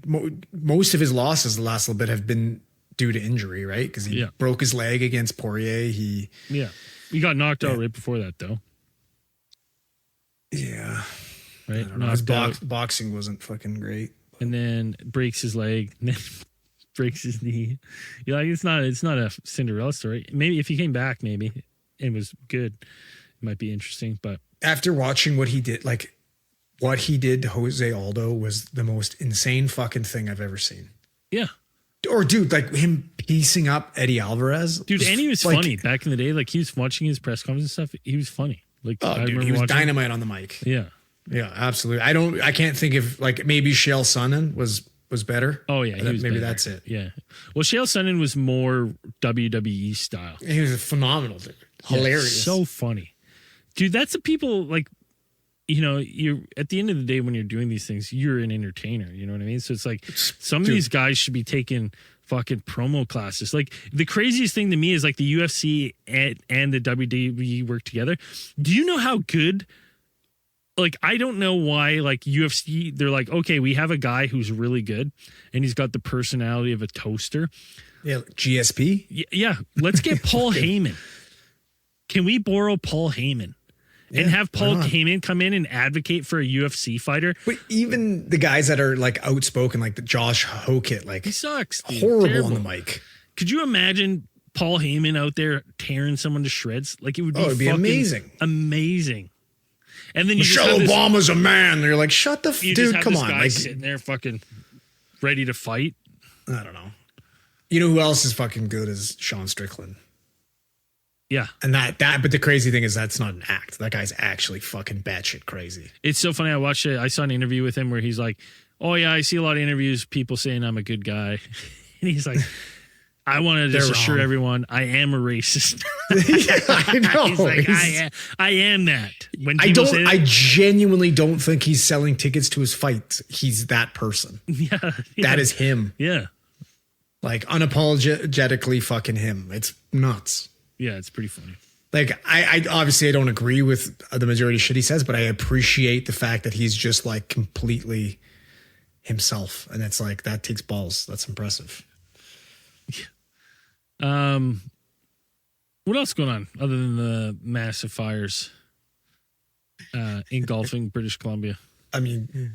most of his losses the last little bit have been due to injury, right? Because he broke his leg against Poirier. He got knocked out right before that though. Yeah, right. His boxing wasn't fucking great. And then breaks his leg, and then breaks his knee. You're like, it's not a Cinderella story. Maybe if he came back, maybe it was good. It might be interesting. But after watching what he did, what he did to Jose Aldo was the most insane fucking thing I've ever seen. Yeah. Or dude, him piecing up Eddie Alvarez. Dude, and he was funny back in the day. He was watching his press conference and stuff. He was funny. He was dynamite on the mic. Yeah. Yeah, absolutely. I can't think of maybe Chael Sonnen was better. Oh yeah, maybe better. That's it. Yeah. Well, Chael Sonnen was more WWE style. He was a phenomenal dude. Hilarious. So funny. Dude, that's the people you're at the end of the day when you're doing these things, you're an entertainer, you know what I mean? So it's some of these guys should be taking fucking promo classes. The craziest thing to me is the UFC and the WWE work together. Do you know how good I don't know why UFC, they're okay, we have a guy who's really good and he's got the personality of a toaster. Yeah, GSP? Yeah. Let's get Paul Heyman. Can we borrow Paul Heyman and have Paul Heyman come in and advocate for a UFC fighter? But even the guys that are outspoken, the Josh Hokett, he sucks. Dude. Horrible Terrible. on the mic. Could you imagine Paul Heyman out there tearing someone to shreds? It would be, it'd be amazing. Amazing. And then Michelle Obama's a man. They're like, shut the dude. Come on, guy sitting there fucking ready to fight. I don't know. You know who else is fucking good is Sean Strickland. Yeah, and but the crazy thing is that's not an act. That guy's actually fucking batshit crazy. It's so funny. I saw an interview with him where he's like, "Oh yeah, I see a lot of interviews, people saying I'm a good guy," and he's like, I want to just assure everyone I am a racist. Yeah, I know. He's like, I am that. When I genuinely don't think he's selling tickets to his fights. He's that person. Yeah. That is him. Yeah. Unapologetically fucking him. It's nuts. Yeah, it's pretty funny. I obviously I don't agree with the majority of shit he says, but I appreciate the fact that he's just completely himself. And it's that takes balls. That's impressive. What else going on other than the massive fires engulfing British Columbia? I mean,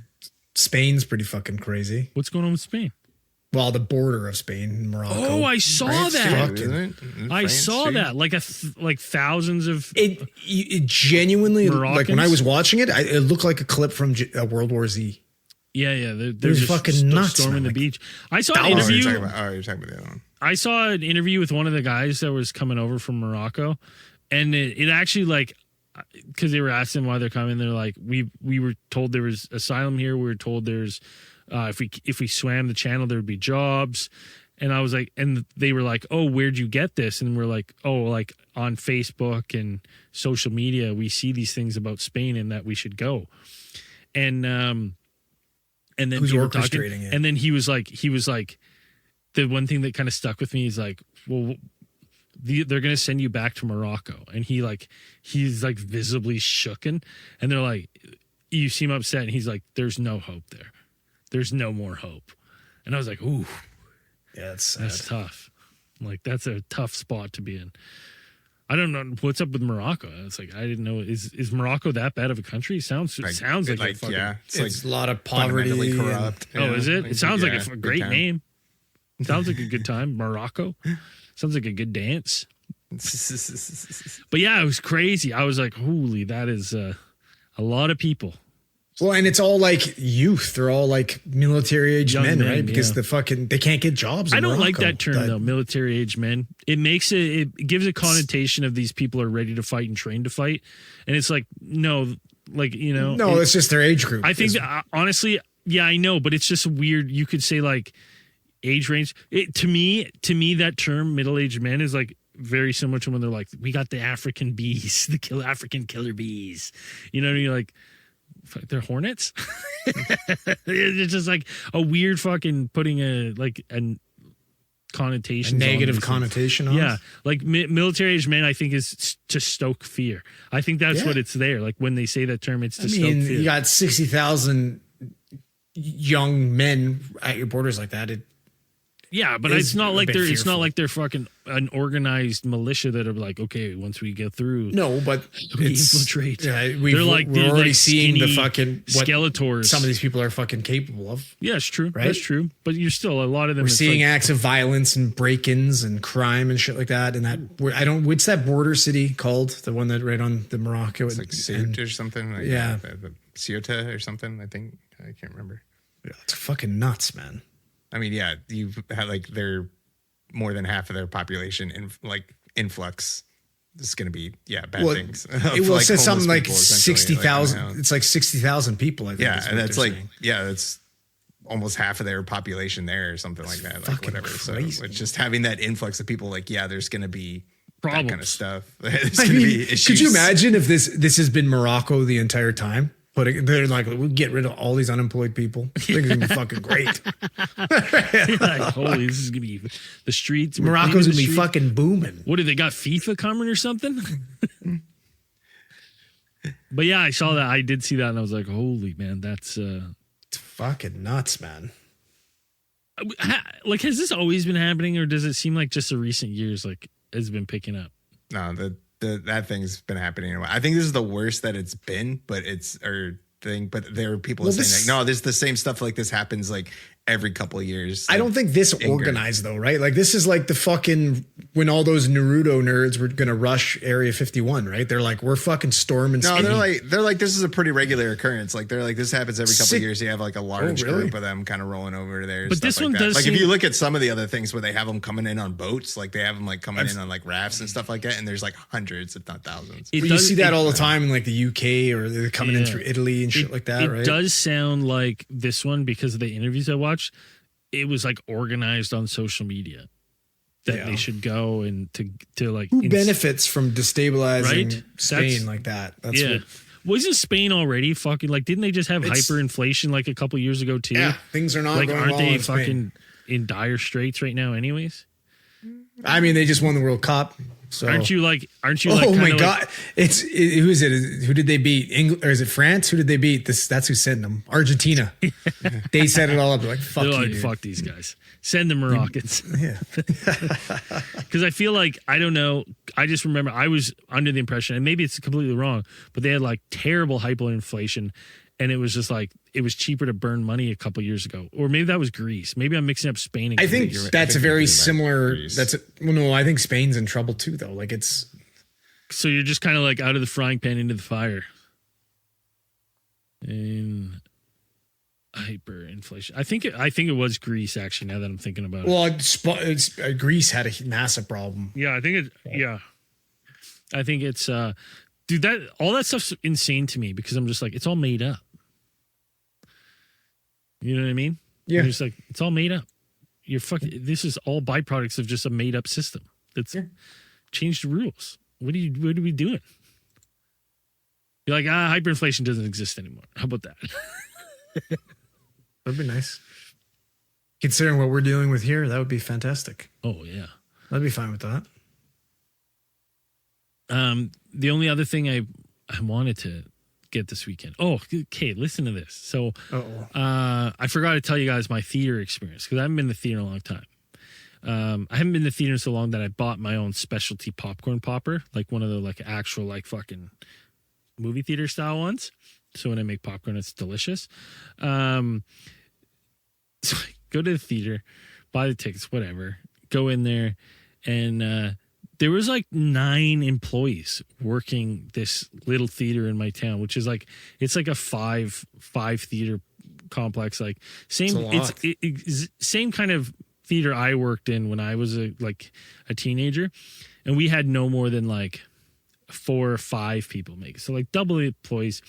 Spain's pretty fucking crazy. What's going on with Spain? Well, the border of Spain, Morocco. Oh, I saw France that. too, isn't it? I France saw too? that. Like thousands of. It genuinely, like when Moroccans? I was watching it, it looked like a clip from World War Z. Yeah. They're was just fucking nuts, storming man, the like beach. I saw an thousands. interview. You're talking about the other one. I saw an interview with one of the guys that was coming over from Morocco, and it actually like because they were asking why they're coming. They're like, we were told there was asylum here. We were told there's if we swam the channel there would be jobs, and I was like, and they were like, oh, where'd you get this? And we're like, oh, like on Facebook and social media, we see these things about Spain and that we should go, and then Who's we were orchestrating talking, it? and then he was like, the one thing that kind of stuck with me is like, well, they're going to send you back to Morocco. And he's like visibly shooken. And they're like, you seem upset. And he's like, there's no hope there. There's no more hope. And I was like, ooh, Yeah, that's tough. Like, that's a tough spot to be in. I don't know what's up with Morocco. It's like, I didn't know. Is Morocco that bad of a country? Sounds like a fucking, yeah, It's a lot of poverty. fundamentally corrupt. Oh, is it? It sounds like a big great time. name. Sounds like a good time. Morocco. Sounds like a good dance. But yeah, it was crazy. I was like, holy, that is a lot of people. Well, and it's all like youth. They're all like military age Young men, men, right? Because yeah. they can't get jobs. In I don't like Morocco. that term though, military age men. It gives a connotation of these people are ready to fight and trained to fight. And it's like, no, like, you know. No, it's just their age group. I think that, honestly, yeah, I know, but it's just weird. You could say like age range. To me, that term middle-aged men is like very similar to when they're like, we got the African bees, the African killer bees. You know what I mean? Like, fuck, they're hornets. It's just like a weird fucking putting a connotation, negative connotation on Yeah, it. like military age men, I think is to stoke fear. I think that's Yeah. what it's there. Like when they say that term, it's to I stoke mean, fear. you got 60,000 young men at your borders like that. Yeah, but is it's not a like bit it's not fearful. like they're fucking an organized militia that are like, okay, once we get through, No, but we it's infiltrate. Yeah, They're like we're already seeing the skinny fucking what Skeletors. some of these people are fucking capable of. Yeah, it's true. Right? That's true. But you're still a lot of them. We're it's seeing like, acts of violence and break-ins and crime and shit like that. And what's that border city called? The one that right on the Morocco. It's like Ceuta or something. Like yeah. the Ceuta or something. I think I can't remember. It's fucking nuts, man. I mean, yeah, you've had like they're more than half of their population in like influx. This is going to be bad things. It says something like people, essentially, 60,000. It's like 60,000 people. I think. Yeah, is and what that's they're like saying. that's almost half of their population there or something like that. Like fucking whatever. crazy. So it's just having that influx of people. Like there's going to be Problems. that kind of stuff. There's I going to mean, be issues. could you imagine if this has been Morocco the entire time? They're like, we'll get rid of all these unemployed people. I think it's gonna be fucking great. like, holy, this is gonna be the streets. we're Morocco's cleaning gonna the be streets. fucking booming. What, do they got FIFA coming or something? But yeah, I saw that. I did see that, and I was like, holy man, that's It's fucking nuts, man. like, has this always been happening, or does it seem like just the recent years like has been picking up? No, that thing's been happening. I think this is the worst that it's been, but there are people saying like, no, this the same stuff like this happens like every couple of years. I don't think this organized though, right? Like this is like the fucking when all those Naruto nerds were gonna rush Area 51, right? They're like, we're fucking storming. No, Spain. they're like this is a pretty regular occurrence. Like they're like this happens every couple of years. You have like a large really? group of them kind of rolling over there. But stuff this like one that. does like seem- if you look at some of the other things where they have them coming in on boats, like they have them like coming in on like rafts and stuff like that, and there's like hundreds, if not thousands. It You does- see that it- all the time in like the UK or they're coming in Yeah. through Italy and shit like that, It right? does sound like this one because of the interviews I watched. It was like organized on social media that Yeah. they should go and to like Who benefits from destabilizing Right? Spain That's- like that? That's yeah. Wasn't Spain already fucking like? Didn't they just have It's- hyperinflation like a couple years ago too? yeah, things are not Like, going aren't well they in Spain. fucking in dire straits right now? Anyways, I mean, they just won the World Cup. So aren't you like? Like, oh my kinda god! Like, Who is it? Who did they beat? England or is it France? Who did they beat? That's who sent them. Argentina. They set it all up. They're like, fuck they're you, like, dude. fuck these guys. Send the Moroccans. Yeah. Because I feel like, I don't know, I just remember I was under the impression, and maybe it's completely wrong, but they had like terrible hyperinflation. And it was just like, it was cheaper to burn money a couple years ago. Or maybe that was Greece. Maybe I'm mixing up Spain and I Greece. think that's a very similar. Well, no, I think Spain's in trouble too, though. Like it's. So you're just kind of like out of the frying pan into the fire. And hyperinflation. I think it was Greece, actually, now that I'm thinking about it. Well, Greece had a massive problem. Yeah, I think it's dude, that all that stuff's insane to me because I'm just like, it's all made up. You know what I mean? Yeah. You're just like, it's all made up. You're fucking. This is all byproducts of just a made up system. That's changed the rules. What are we doing? You're like, hyperinflation doesn't exist anymore. How about that? That'd be nice. Considering what we're dealing with here, that would be fantastic. Oh yeah, I'd be fine with that. The only other thing I wanted to get this weekend. Oh, okay. Listen to this. So, I forgot to tell you guys my theater experience because I haven't been to the theater in a long time. I haven't been to the theater so long that I bought my own specialty popcorn popper, like one of the like actual like fucking movie theater style ones. So when I make popcorn, it's delicious. So I go to the theater, buy the tickets, whatever. Go in there, and there was like 9 employees working this little theater in my town, which is like, it's like a five theater complex. Like it's same kind of theater I worked in when I was a teenager, and we had no more than like 4 or 5 people make it. So like double the employees.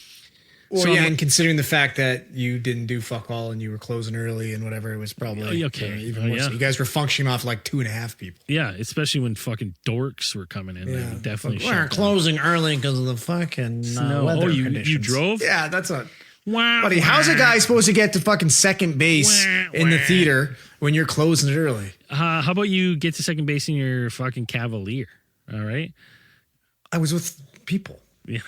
Well, so and considering the fact that you didn't do fuck all and you were closing early and whatever, it was probably even worse. You guys were functioning off like 2.5 people. Yeah, especially when fucking dorks were coming in. Yeah, definitely. We're closing early because of the fucking weather conditions. You drove? Yeah, that's a. Wow, buddy, how's a guy supposed to get to fucking second base in the theater when you're closing it early? How about you get to second base in your fucking Cavalier? All right. I was with people. Yeah.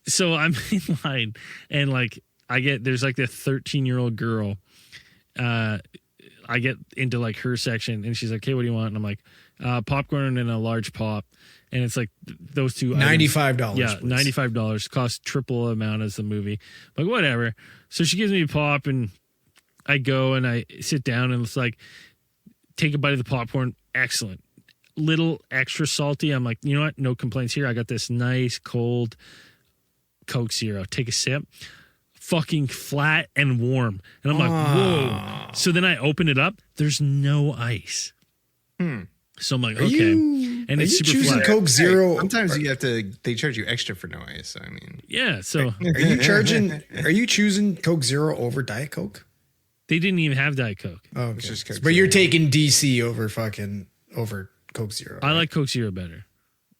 So I'm in line, and like there's like the 13-year-old girl. I get into like her section, and she's like, "Hey, what do you want?" And I'm like, "Popcorn and a large pop." And it's like those two $95. Yeah, please. $95 cost triple amount as the movie. I'm like, whatever. So she gives me a pop, and I go and I sit down, and it's like, take a bite of the popcorn. Excellent. Little extra salty. I'm like, you know what? No complaints here. I got this nice cold Coke Zero. Take a sip. Fucking flat and warm. And I'm like, whoa. So then I open it up. There's no ice. So I'm like, okay. And it's super choosing flat. Coke Zero? Sometimes they charge you extra for no ice. I mean, yeah. So are you choosing Coke Zero over Diet Coke? They didn't even have Diet Coke. Oh, okay. It's just Coke Zero. You're taking DC over Coke Zero. I like Coke Zero better,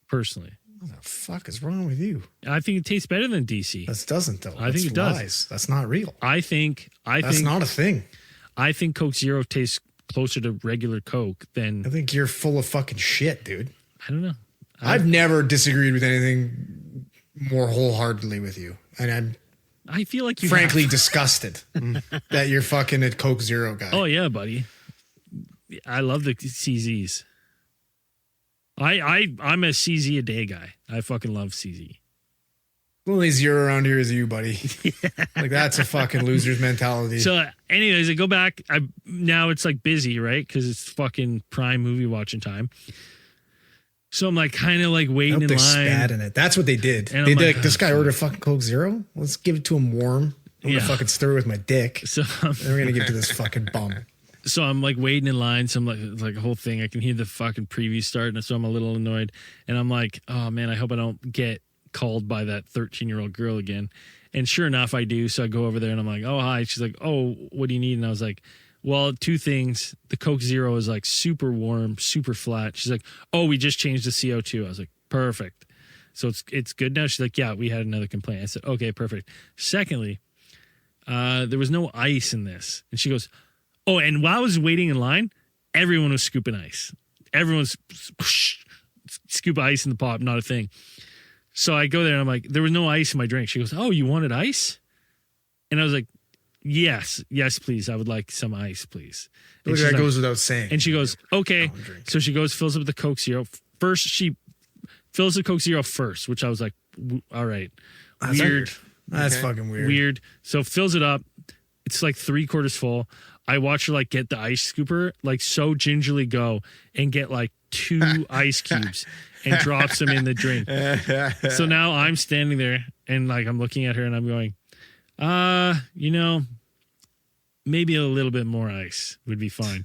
personally. What the fuck is wrong with you? I think it tastes better than DC. That doesn't though. I think it does. That's not real. I think that's not a thing. I think Coke Zero tastes closer to regular Coke than. I think you're full of fucking shit, dude. I don't know. I've never disagreed with anything more wholeheartedly with you, and I feel like frankly disgusted that you're fucking a Coke Zero guy. Oh yeah, buddy. I love the CZs. I'm a CZ a day guy. I fucking love CZ. The only zero around here is you, buddy. Like that's a fucking loser's mentality. So, anyways, I go back. Now it's like busy, right? Because it's fucking prime movie watching time. So I'm like kind of like waiting in line. Spat in it. That's what they did. And they did like, this guy ordered fucking Coke Zero. Let's give it to him warm. I'm gonna fucking stir it with my dick. So and we're gonna give it to this fucking bum. So I'm like waiting in line. So I'm like a whole thing. I can hear the fucking preview start, and so I'm a little annoyed. And I'm like, oh man, I hope I don't get called by that 13-year-old girl again. And sure enough, I do. So I go over there, and I'm like, oh hi. She's like, oh, what do you need? And I was like, well, 2 things. The Coke Zero is like super warm, super flat. She's like, oh, we just changed the CO2. I was like, perfect. So it's good now. She's like, yeah, we had another complaint. I said, okay, perfect. Secondly, there was no ice in this. And she goes, oh, and while I was waiting in line, everyone was scooping ice. Everyone's scoop ice in the pop, not a thing. So I go there and I'm like, there was no ice in my drink. She goes, oh, you wanted ice? And I was like, yes, please. I would like some ice, please. And that goes without saying. And she goes, okay. So she goes, fills up the Coke Zero. First, she fills the Coke Zero first, which I was like, all right. Weird. That's fucking weird. Weird. So fills it up. It's like 3/4 full. I watch her like get the ice scooper, like so gingerly go and get like 2 ice cubes and drops them in the drink. So now I'm standing there and like I'm looking at her and I'm going, maybe a little bit more ice would be fine.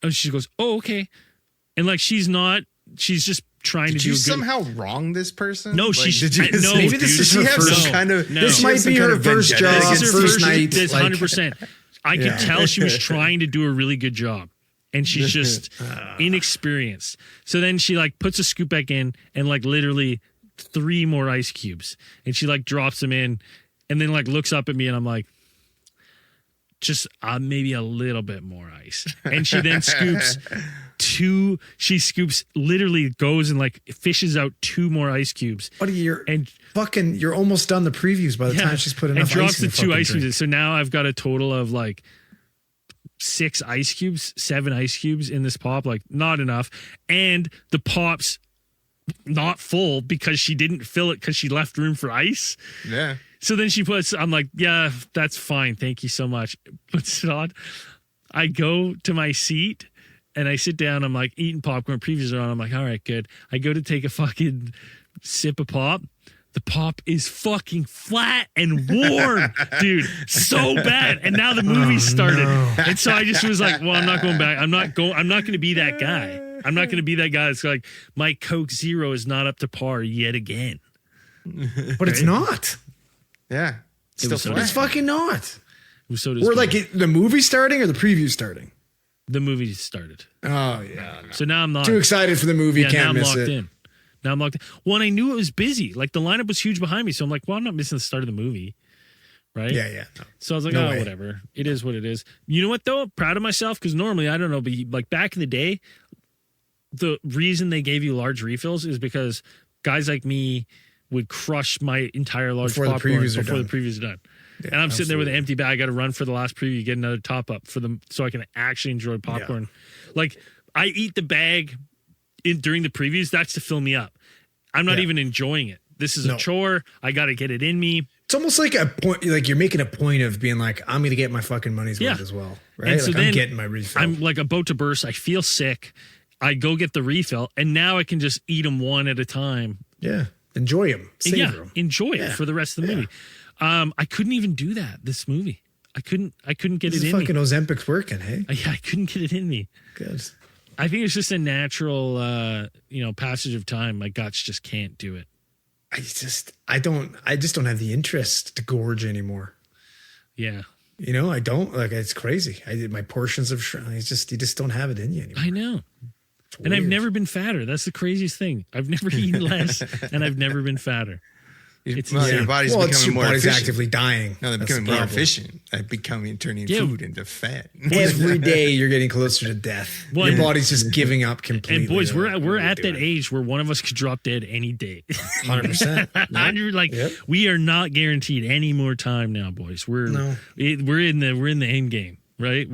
And she goes, oh, okay. And like she's just trying to do you a good. somehow wrong this person? No, like, she's no. Maybe this is her first kind of. No. This might be her first job, This is her first night. This like- 100%. I could tell she was trying to do a really good job, and she's just inexperienced. So then she like puts a scoop back in, and like literally 3 more ice cubes, and she like drops them in, and then like looks up at me, and I'm like, just maybe a little bit more ice. And she then scoops 2. She scoops, literally goes and like fishes out 2 more ice cubes. What are you? You're almost done the previews by the time she's put enough and drops ice in the 2 ice drink. cubes. So now I've got a total of like 6 ice cubes, 7 ice cubes in this pop. Like not enough, and the pop's not full because she didn't fill it because she left room for ice. Yeah. So then she puts, I'm like, yeah, that's fine. Thank you so much. Puts it on. I go to my seat and I sit down. I'm like eating popcorn. Previews are on. I'm like, all right, good. I go to take a fucking sip of pop. The pop is fucking flat and warm, dude. So bad. And now the movie started. No. And so I just was like, well, I'm not going back. I'm not going to be that guy. I'm not going to be that guy that's like, my Coke Zero is not up to par yet again. But it's not. Yeah. It was so It's fucking not. It was so Or disappointing. like the movie starting or the preview starting. The movie started. Oh yeah. So now I'm not Too excited for the movie. now Can't I'm miss locked it. in. Now I'm locked in. Well, and I knew it was busy. Like the lineup was huge behind me. So I'm like, well, I'm not missing the start of the movie. Right? Yeah. No. So I was like, No oh, way. whatever. It is what it is. You know what, though? Proud of myself because normally, I don't know, but like back in the day, the reason they gave you large refills is because guys like me would crush my entire large Before the popcorn previews are before the done. previews are done. Yeah, And I'm sitting there with an absolutely. empty bag. I got to run for the last preview, get another top up for them so I can actually enjoy popcorn. Like I eat the bag during the previews. That's to fill me up. I'm not even enjoying it. This is a chore. I got to get it in me. It's almost like a point. Like you're making a point of being like, I'm going to get my fucking money's worth as well, right? And so like then I'm getting my refill. I'm like about to burst. I feel sick. I go get the refill, and now I can just eat them one at a time. Yeah. Enjoy them. Savor them. Enjoy it for the rest of the movie. I couldn't even do that this movie. I couldn't get This it is in me. fucking Ozempic's working, hey? I couldn't get it in me. Good. I think it's just a natural, passage of time. My guts just can't do it. I just don't have the interest to gorge anymore. Yeah, You know, I don't like. It's crazy. My portions of shrimp. You just don't have it in you anymore. I know. It's And I've weird. never been fatter. That's the craziest thing. I've never eaten less, and I've never been fatter. It's Well, insane. your body's it's becoming your more body's efficient. actively dying. No, they're That's becoming the more problem. efficient at turning Yeah. food into fat. Every day you're getting closer to death. Well, Your and- body's just giving up completely. And boys, we're What are at we that doing? age where one of us could drop dead any day. 100%. You're like, Yep. we are not guaranteed any more time now, boys. We're in the end game, right?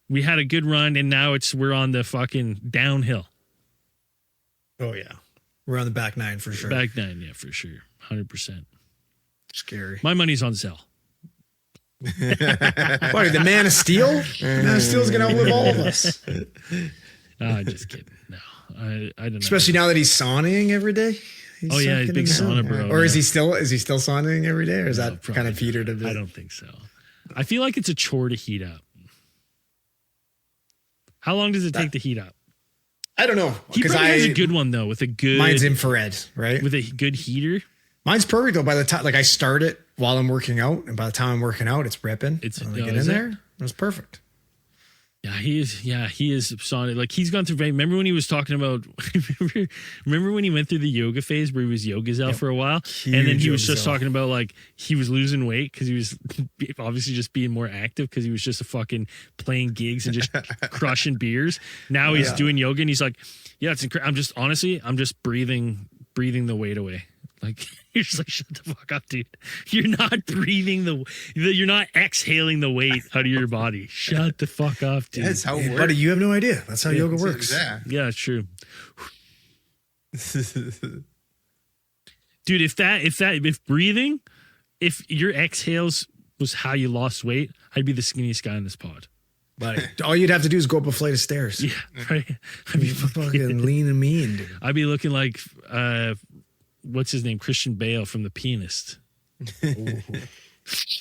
We had a good run, and now we're on the fucking downhill. Oh yeah, we're on the back nine for sure. Back nine, yeah, for sure, 100%. Scary. My money's on Zell. What, the Man of Steel? Man of Steel's gonna outlive all of us. Just kidding. No, I don't know. Especially now that he's sauning every day. He's sucking big in there. sauna bro. Or is now. he still sauning every day, or is No, that probably kind of petered a bit? I don't think so. I feel like it's a chore to heat up. How long does it take to heat up? I don't know. He 'Cause probably has a good one though, with a good mine's infrared, right? with a good heater. Mine's perfect though. By the time, like I start it while I'm working out, and by the time I'm working out, it's ripping. It's- and I oh, get is in it? there. It's perfect. Yeah, he is. Yeah, he is Sonic. Like he's gone through. Remember when he was talking about? remember when he went through the yoga phase where he was yoga Zell for a while, and then he was Huge just Zell. talking about like he was losing weight because he was obviously just being more active because he was just a fucking playing gigs and just crushing beers. Now he's doing yoga and he's like, yeah, it's incredible. I'm just breathing the weight away. Like you're just like, shut the fuck up, dude. You're not breathing you're not exhaling the weight out of your body. Shut the fuck up, dude. That's how it works. Buddy, you have no idea. That's how yoga works. Yeah. Yeah, it's true. Dude, if breathing if your exhales was how you lost weight, I'd be the skinniest guy in this pod. But all you'd have to do is go up a flight of stairs. Yeah, right. I'd be Fucking lean and mean, dude. I'd be looking like what's his name, Christian Bale from The Pianist.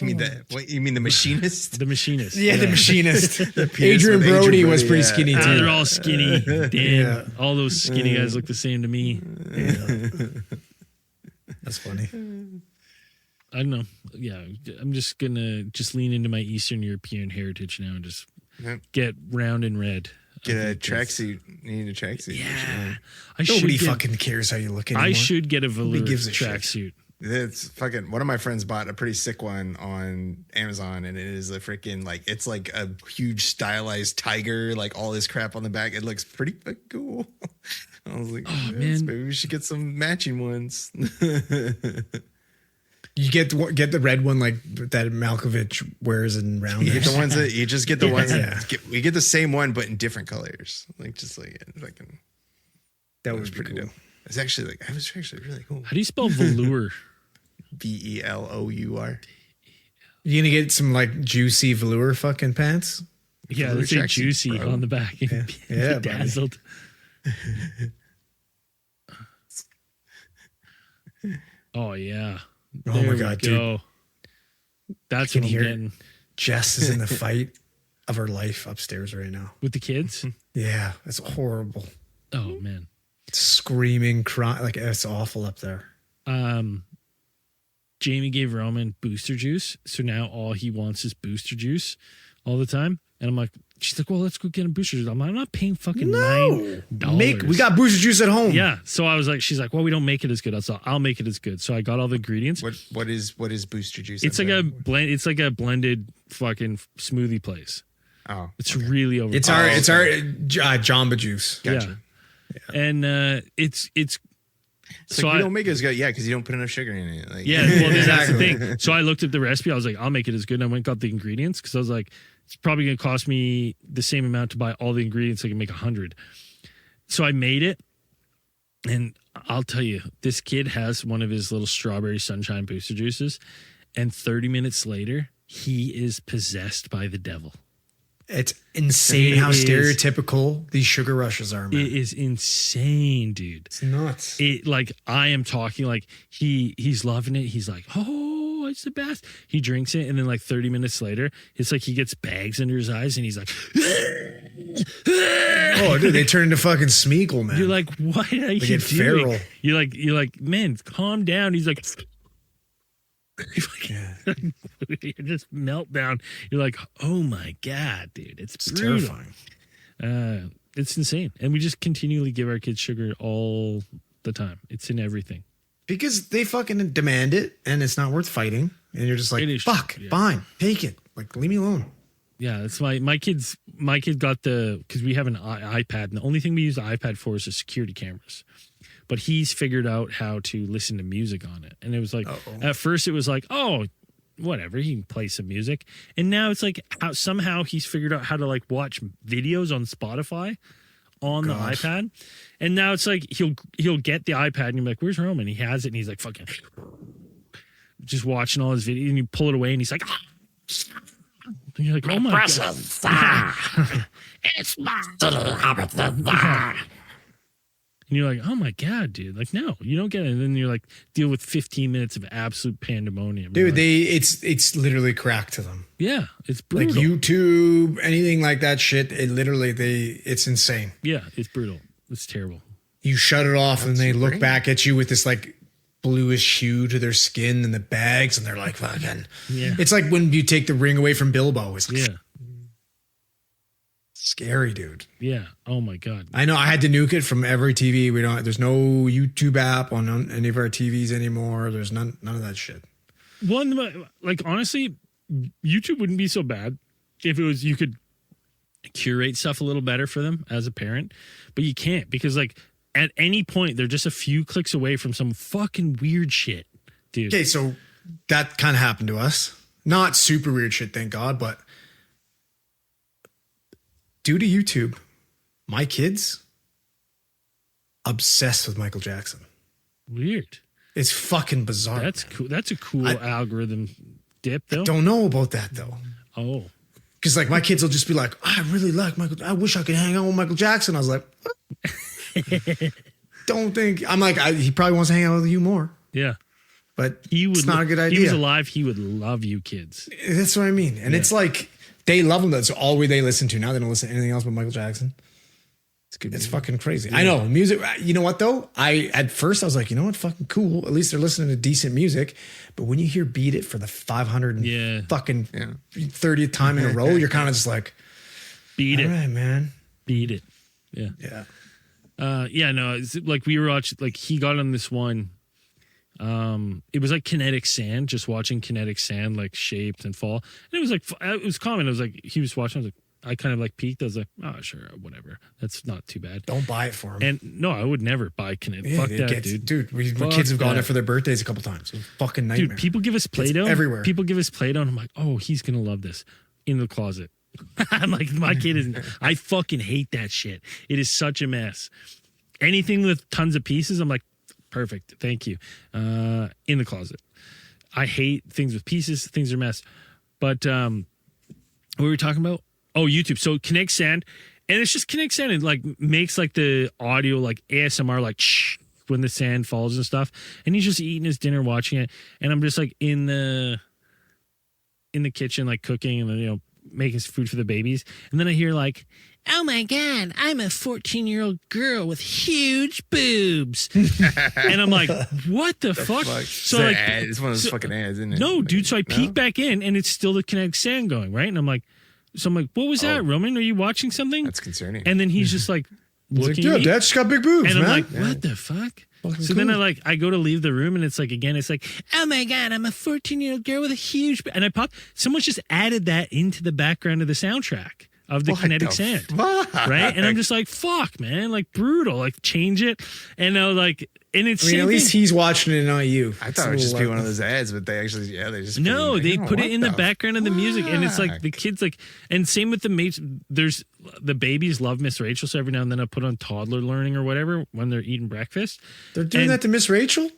You mean you mean the Machinist? The Machinist. Yeah, the Machinist. Pianist Adrian with Brody was Brody, pretty yeah. skinny too. They're all skinny. Damn, Yeah. all those skinny guys look the same to me. Yeah. That's funny. I don't know. Yeah, I'm just gonna lean into my Eastern European heritage now and just Yep. get round and red. Get a tracksuit. You need a tracksuit. Yeah, Nobody fucking cares how you look anymore. I should get a velour gives a shit. tracksuit. It's fucking. One of my friends bought a pretty sick one on Amazon, and it is a freaking like it's like a huge stylized tiger, like all this crap on the back. It looks pretty fucking cool. I was like, Oh, yes, man. maybe we should get some matching ones. You get the red one like that Malkovich wears in You Rounders. get the ones that you just get the ones Yeah. that we get the same one but in different colors, like just like fucking. That was was pretty cool. dope. It's actually like it was actually really cool. How do you spell velour? VELOUR. You gonna get some like juicy velour fucking pants? Yeah, Velour let's say tracksuit, juicy bro. on the back. Yeah, yeah, buddy. Dazzled. Oh yeah. Oh my There we God, go. That's I can what I'm hear it. getting Jess is in the fight of her life upstairs right now. with the kids. Yeah, it's horrible. Oh man. Screaming, crying, like it's awful up there. Jamie gave Roman booster juice, so now all he wants is booster juice all the time. And I'm like, she's like, well, let's go get a booster juice. I'm like, I'm not paying fucking $9. We got booster juice at home. Yeah. So I was like, she's like, well, we don't make it as good. I'll make it as good. So I got all the ingredients. What is booster juice? It's like a blend. It's like a blended fucking smoothie place. Oh, It's really over. It's our Jamba Juice. gotcha. Yeah. And it's So you don't make it as good, yeah, because you don't put enough sugar in it. Like, yeah. Well, that's the Exactly. thing. So I looked at the recipe. I was like, I'll make it as good. And I went and got the ingredients because I was like, it's probably going to cost me the same amount to buy all the ingredients. So I can make 100. So I made it, and I'll tell you, this kid has one of his little strawberry sunshine booster juices, and 30 minutes later, he is possessed by the devil. It's insane It how is. stereotypical these sugar rushes are, man. It is insane, dude. It's nuts. It like I am talking like he's loving it. He's like, oh, it's the best. He drinks it, and then like 30 minutes later, it's like he gets bags under his eyes, and he's like, Oh, dude, they turn into fucking Smeagol, man. you're like, what are you get doing? feral. You're like, man, calm down. He's like, you're just meltdown. You're like, oh my god, dude, it's brutal. terrifying. It's insane, and we just continually give our kids sugar all the time. It's in everything. Because they fucking demand it, and it's not worth fighting. And you're just like, It is- fuck, yeah. fine, take it. Like, leave me alone. Yeah, that's my kid got because we have an iPad, and the only thing we use the iPad for is the security cameras. But he's figured out how to listen to music on it, and it was like at first it was like, oh, whatever, he can play some music, and now it's like somehow he's figured out how to like watch videos on Spotify on the iPad, and now it's like he'll get the iPad and you're like, where's Roman? He has it, and he's like fucking just watching all his videos, and you pull it away, and he's like. And you're like, oh my god. It's my And you're like, oh my god, dude! Like, no, you don't get it. And then you're like, deal with 15 minutes of absolute pandemonium, Dude, You're like, it's literally crack to them. yeah, it's Like brutal. YouTube, anything like that shit, it's insane. Yeah, it's brutal. It's terrible. You shut it off and they look brain. back at you with this like bluish hue to their skin and the bags, and they're like, fucking. Yeah. It's like when you take the ring away from Bilbo. It's Yeah, scary, dude. yeah. Oh my god. I know I had to nuke it from every TV. There's no YouTube app on any of our TVs anymore. There's none of that shit. One, like honestly, YouTube wouldn't be so bad if it was you could curate stuff a little better for them as a parent, but you can't because like at any point they're just a few clicks away from some fucking weird shit, dude. Okay, so that kind of happened to us. Not super weird shit, thank God, but due to YouTube, my kids obsessed with Michael Jackson. Weird. It's fucking bizarre. That's cool. That's a cool algorithm dip, though. Don't know about that though. Oh, Because like my kids will just be like, I really like Michael. I wish I could hang out with Michael Jackson. I was like, don't think. I'm like, he probably wants to hang out with you more. yeah. But He would. it's not a good idea. If he was alive, he would love you, kids. That's what I mean. And it's like they love him. That's all they listen to. Now they don't listen to anything else but Michael Jackson. It's good. It's fucking crazy. I know music. You know what though? At first I was like, you know what? Fucking cool. At least they're listening to decent music. But when you hear "Beat It" for the 500 and fucking 30th time in a row, you're kind of just like, Beat it, all right, man. beat it. Yeah. Yeah. No, it's like we were watching. Like he got on this one. It was like kinetic sand. Just watching kinetic sand like shaped and fall. And it was like it was common. It was like he was watching. I was like. I kind of like peeked. I was like, oh, sure, whatever. That's not too bad. Don't buy it for him. And no, I would never buy Kinetic. Fuck that, dude. Dude, my kids have gone there for their birthdays a couple times. It's a fucking nightmare. Dude, people give us Play-Doh. Everywhere. People give us Play-Doh, and I'm like, oh, he's going to love this. In the closet. I'm like, my kid isn't. I fucking hate that shit. It is such a mess. Anything with tons of pieces, I'm like, perfect. Thank you. In the closet. I hate things with pieces. Things are a mess. But what were we talking about? Oh, YouTube. So Kinetic Sand, and it's just Kinetic Sand. It like makes like the audio like ASMR, like shh, when the sand falls and stuff. And he's just eating his dinner, watching it, and I'm just like in the kitchen, like cooking and making food for the babies. And then I hear like, oh my God, I'm a 14-year-old girl with huge boobs. And I'm like, what the fuck? So like, it's one of those fucking ads, isn't it? No, dude. So I peek back in, and it's still the Kinetic Sand going, right? And I'm like, what was that, Roman? Are you watching something? That's concerning. And then he's just like looking at at me. me. Dad's got big boobs, and man. I'm like, what the fuck? So then I go to leave the room, and it's like, oh my God, I'm a 14-year-old girl with a huge, and I popped. Someone's just added that into the background of the soundtrack of the Kinetic Sand, right? And I'm just like, fuck, man, like brutal, like change it. And I was like, and it's at least he's watching it, not you. I thought it would just be one of those ads, but they actually, they just they put it in the background of the music, and it's like the kids like, and same with the mates. There's the babies love Miss Rachel, so every now and then I put on Toddler Learning or whatever when they're eating breakfast. They're doing that to Miss Rachel,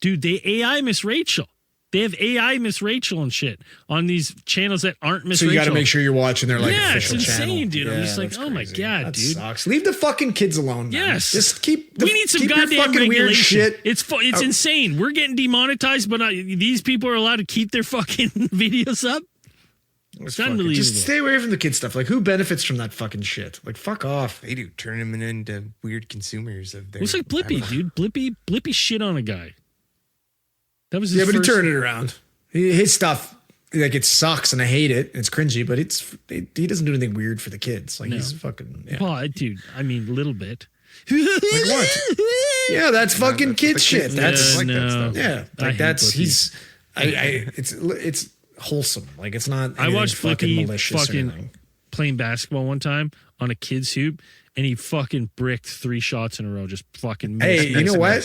dude. They AI Miss Rachel. They have AI Miss Rachel and shit on these channels that aren't Miss Rachel. So you got to make sure you're watching their official it's insane, channel. dude. I'm just like, oh my God, that dude. Sucks. Leave the fucking kids alone, man. Yes. Just keep. We need some keep your goddamn fucking weird regulation. shit. It's insane. We're getting demonetized, but these people are allowed to keep their fucking videos up. It's unbelievable. Just stay away from the kid stuff. Like, who benefits from that fucking shit? Like, fuck off. They do turn them into weird consumers of their. It's like Blippy, dude. Blippy shit on a guy. That was but he turned it around. His stuff, like, it sucks and I hate it. It's cringy, but he doesn't do anything weird for the kids. Like, he's fucking. Well, dude, I mean, a little bit. Like what? Yeah, that's fucking kid shit. That's like that stuff. Yeah, like that's it's wholesome. Like, it's not. I watched fucking Blippy malicious fucking playing basketball one time on a kid's hoop, and he fucking bricked 3 shots in a row. Just fucking missed. Hey, you know what?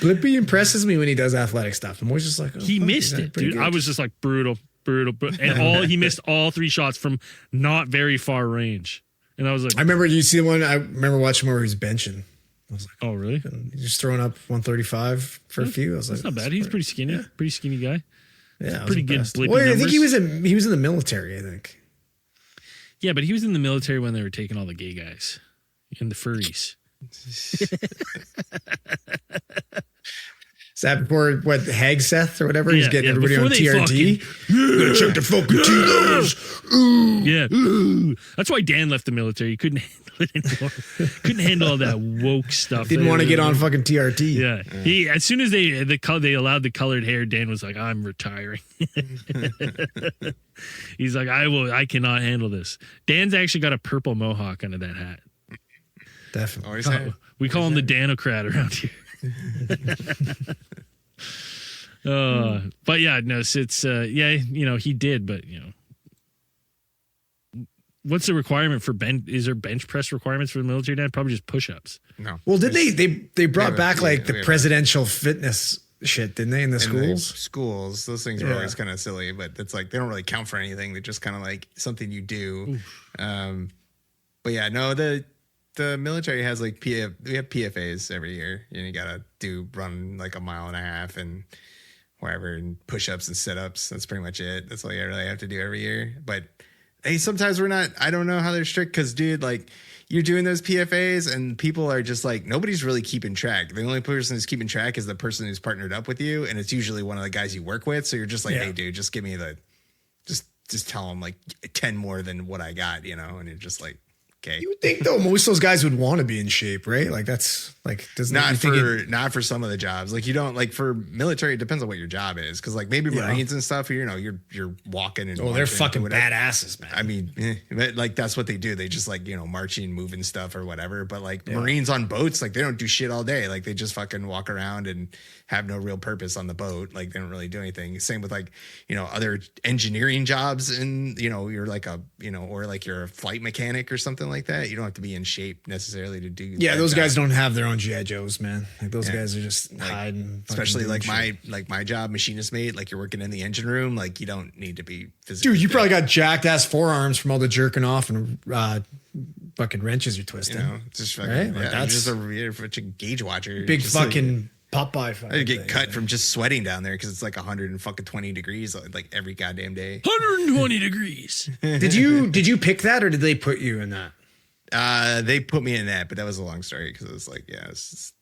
Blippy impresses me when he does athletic stuff. I'm always just like, he missed it, dude. Good. I was just like brutal, and he missed all 3 shots from not very far range. And I was like, I remember you see the one. I remember watching where he was benching. I was like, oh really? He's just throwing up 135 for a few. I was like, that's not bad. He's pretty skinny. Pretty skinny guy. Yeah, pretty good. Well, I think he was in the military. I think. Yeah, but he was in the military when they were taking all the gay guys and the furries. Is that before Hag Seth or whatever? He's getting everybody on TRT. You're gonna check the fucking T-Los. Yeah. That's why Dan left the military. He couldn't handle it anymore. Couldn't handle all that woke stuff. Didn't want to get on fucking TRT. Yeah. He, as soon as they allowed the colored hair, Dan was like, I'm retiring. He's like, I cannot handle this. Dan's actually got a purple mohawk under that hat. Definitely. We call him the Danocrat around here. But yeah, no, it's he did, but what's the requirement for is there bench press requirements for the military now? Probably just push-ups. No. Well, did they brought back like the presidential fitness shit, didn't they, in the schools? Schools, those things are always kind of silly, but it's like they don't really count for anything. They're just kind of like something you do. But yeah, no, the military has like we have PFAs every year, and you gotta run like a mile and a half and whatever, and push-ups and sit-ups. That's pretty much it. That's all you really have to do every year. But hey, sometimes we're not. I don't know how they're strict because, dude, like you're doing those PFAs and people are just like nobody's really keeping track. The only person who's keeping track is the person who's partnered up with you, and it's usually one of the guys you work with. So you're just like, hey, dude, just give me just tell them like 10 more than what I got, and you're just like. Okay. You would think though most of those guys would want to be in shape, right? Like that's like doesn't not for some of the jobs. Like you don't like for military. It depends on what your job is, because like maybe Marines and stuff. You're walking and they're fucking badasses, man. I mean, like that's what they do. They just like marching, moving stuff or whatever. But like Marines on boats, like they don't do shit all day. Like they just fucking walk around and have no real purpose on the boat. Like they don't really do anything. Same with like other engineering jobs, and you're like or like you're a flight mechanic or something like that. You don't have to be in shape necessarily to do. Yeah, those guys don't have their own GI Joes, man. Like those guys are just hiding. Especially like my job, machinist mate. Like you're working in the engine room. Like you don't need to be physically. Dude, you probably got jacked ass forearms from all the jerking off and fucking wrenches you're twisting. Just fucking, right? Like that's just a gauge watcher. Big just fucking Popeye. I get cut from just sweating down there because it's like 120 degrees like every goddamn day. 120 degrees. Did you pick that or did they put you in that? They put me in that, but that was a long story because it was like,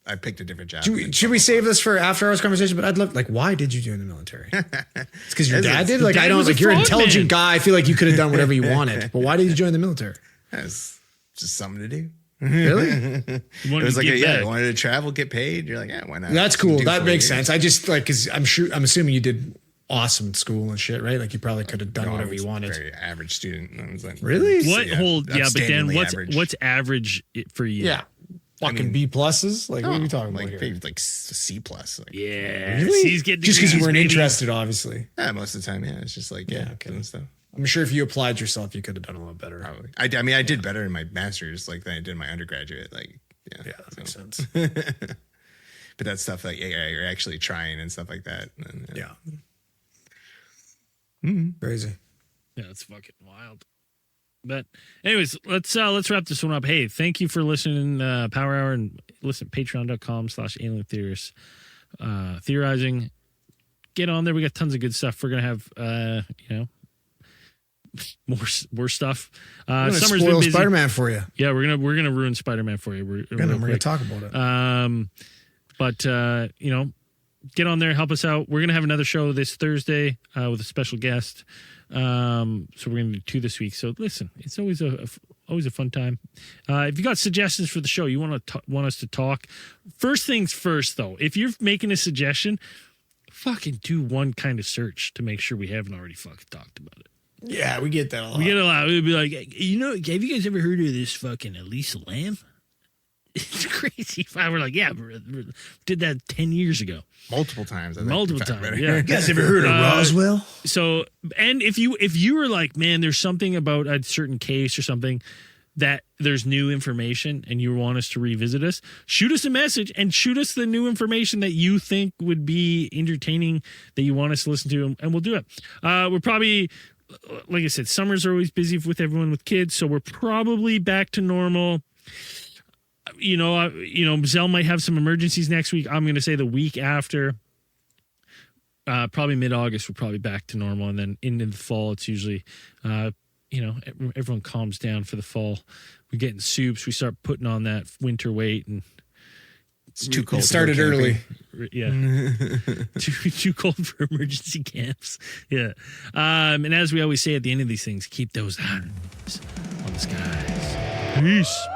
I picked a different job. Should we save this for after hours conversation? But I'd love, like, why did you join the military? It's because your dad did? Like, I don't, like, you're an intelligent guy. I feel like you could have done whatever you wanted. But why did you join the military? That's just something to do. Really? It was like, I wanted to travel, get paid. You're like, yeah, why not? That's cool. That makes sense. I just, like, because I'm assuming you did awesome at school and shit, right? Like you probably could have done whatever you wanted. Very average student. I was like, really? What but then what's average for you? Yeah. Fucking B pluses? Like what are you talking about here? Like C plus. Like, yeah. Really? Just because you weren't interested, obviously. Yeah, most of the time, it's just like, doing stuff. I'm sure if you applied yourself, you could have done a lot better. Probably. I mean, I did better in my master's like than I did in my undergraduate. Like, that makes sense. But that stuff like you're actually trying and stuff like that. And, Crazy. Yeah, it's fucking wild. But anyways, let's wrap this one up. Hey, thank you for listening Power Hour, and listen patreon.com/alien theorists. Theorizing. Get on there. We got tons of good stuff. We're gonna have more stuff. Summer's spoil been busy. Spider-Man for you. Yeah, we're gonna ruin Spider-Man for you. We're gonna talk about it. But get on there, help us out. We're gonna have another show this Thursday with a special guest. So we're gonna do 2 this week. So listen, it's always a fun time. If you got suggestions for the show, you want us to talk. First things first, though, if you're making a suggestion, fucking do one kind of search to make sure we haven't already fucking talked about it. Yeah, we get that a lot. We get a lot. We'd be like, have you guys ever heard of this fucking Elisa Lam? It's crazy. We're like, yeah, we did that 10 years ago. Multiple times. Yeah. You guys ever heard of Roswell? So, and if you were like, man, there's something about a certain case or something that there's new information and you want us to revisit us, shoot us a message and shoot us the new information that you think would be entertaining that you want us to listen to, and we'll do it. We're probably, like I said, summers are always busy with everyone with kids, so we're probably back to normal. Zell might have some emergencies next week. I'm going to say the week after, probably mid-August, we're probably back to normal. And then into the fall, it's usually, everyone calms down for the fall. We get in soups. We start putting on that winter weight, and it's too cold. It started early. Yeah. too cold for emergency camps. Yeah. And as we always say at the end of these things, keep those eyes on the skies. Peace.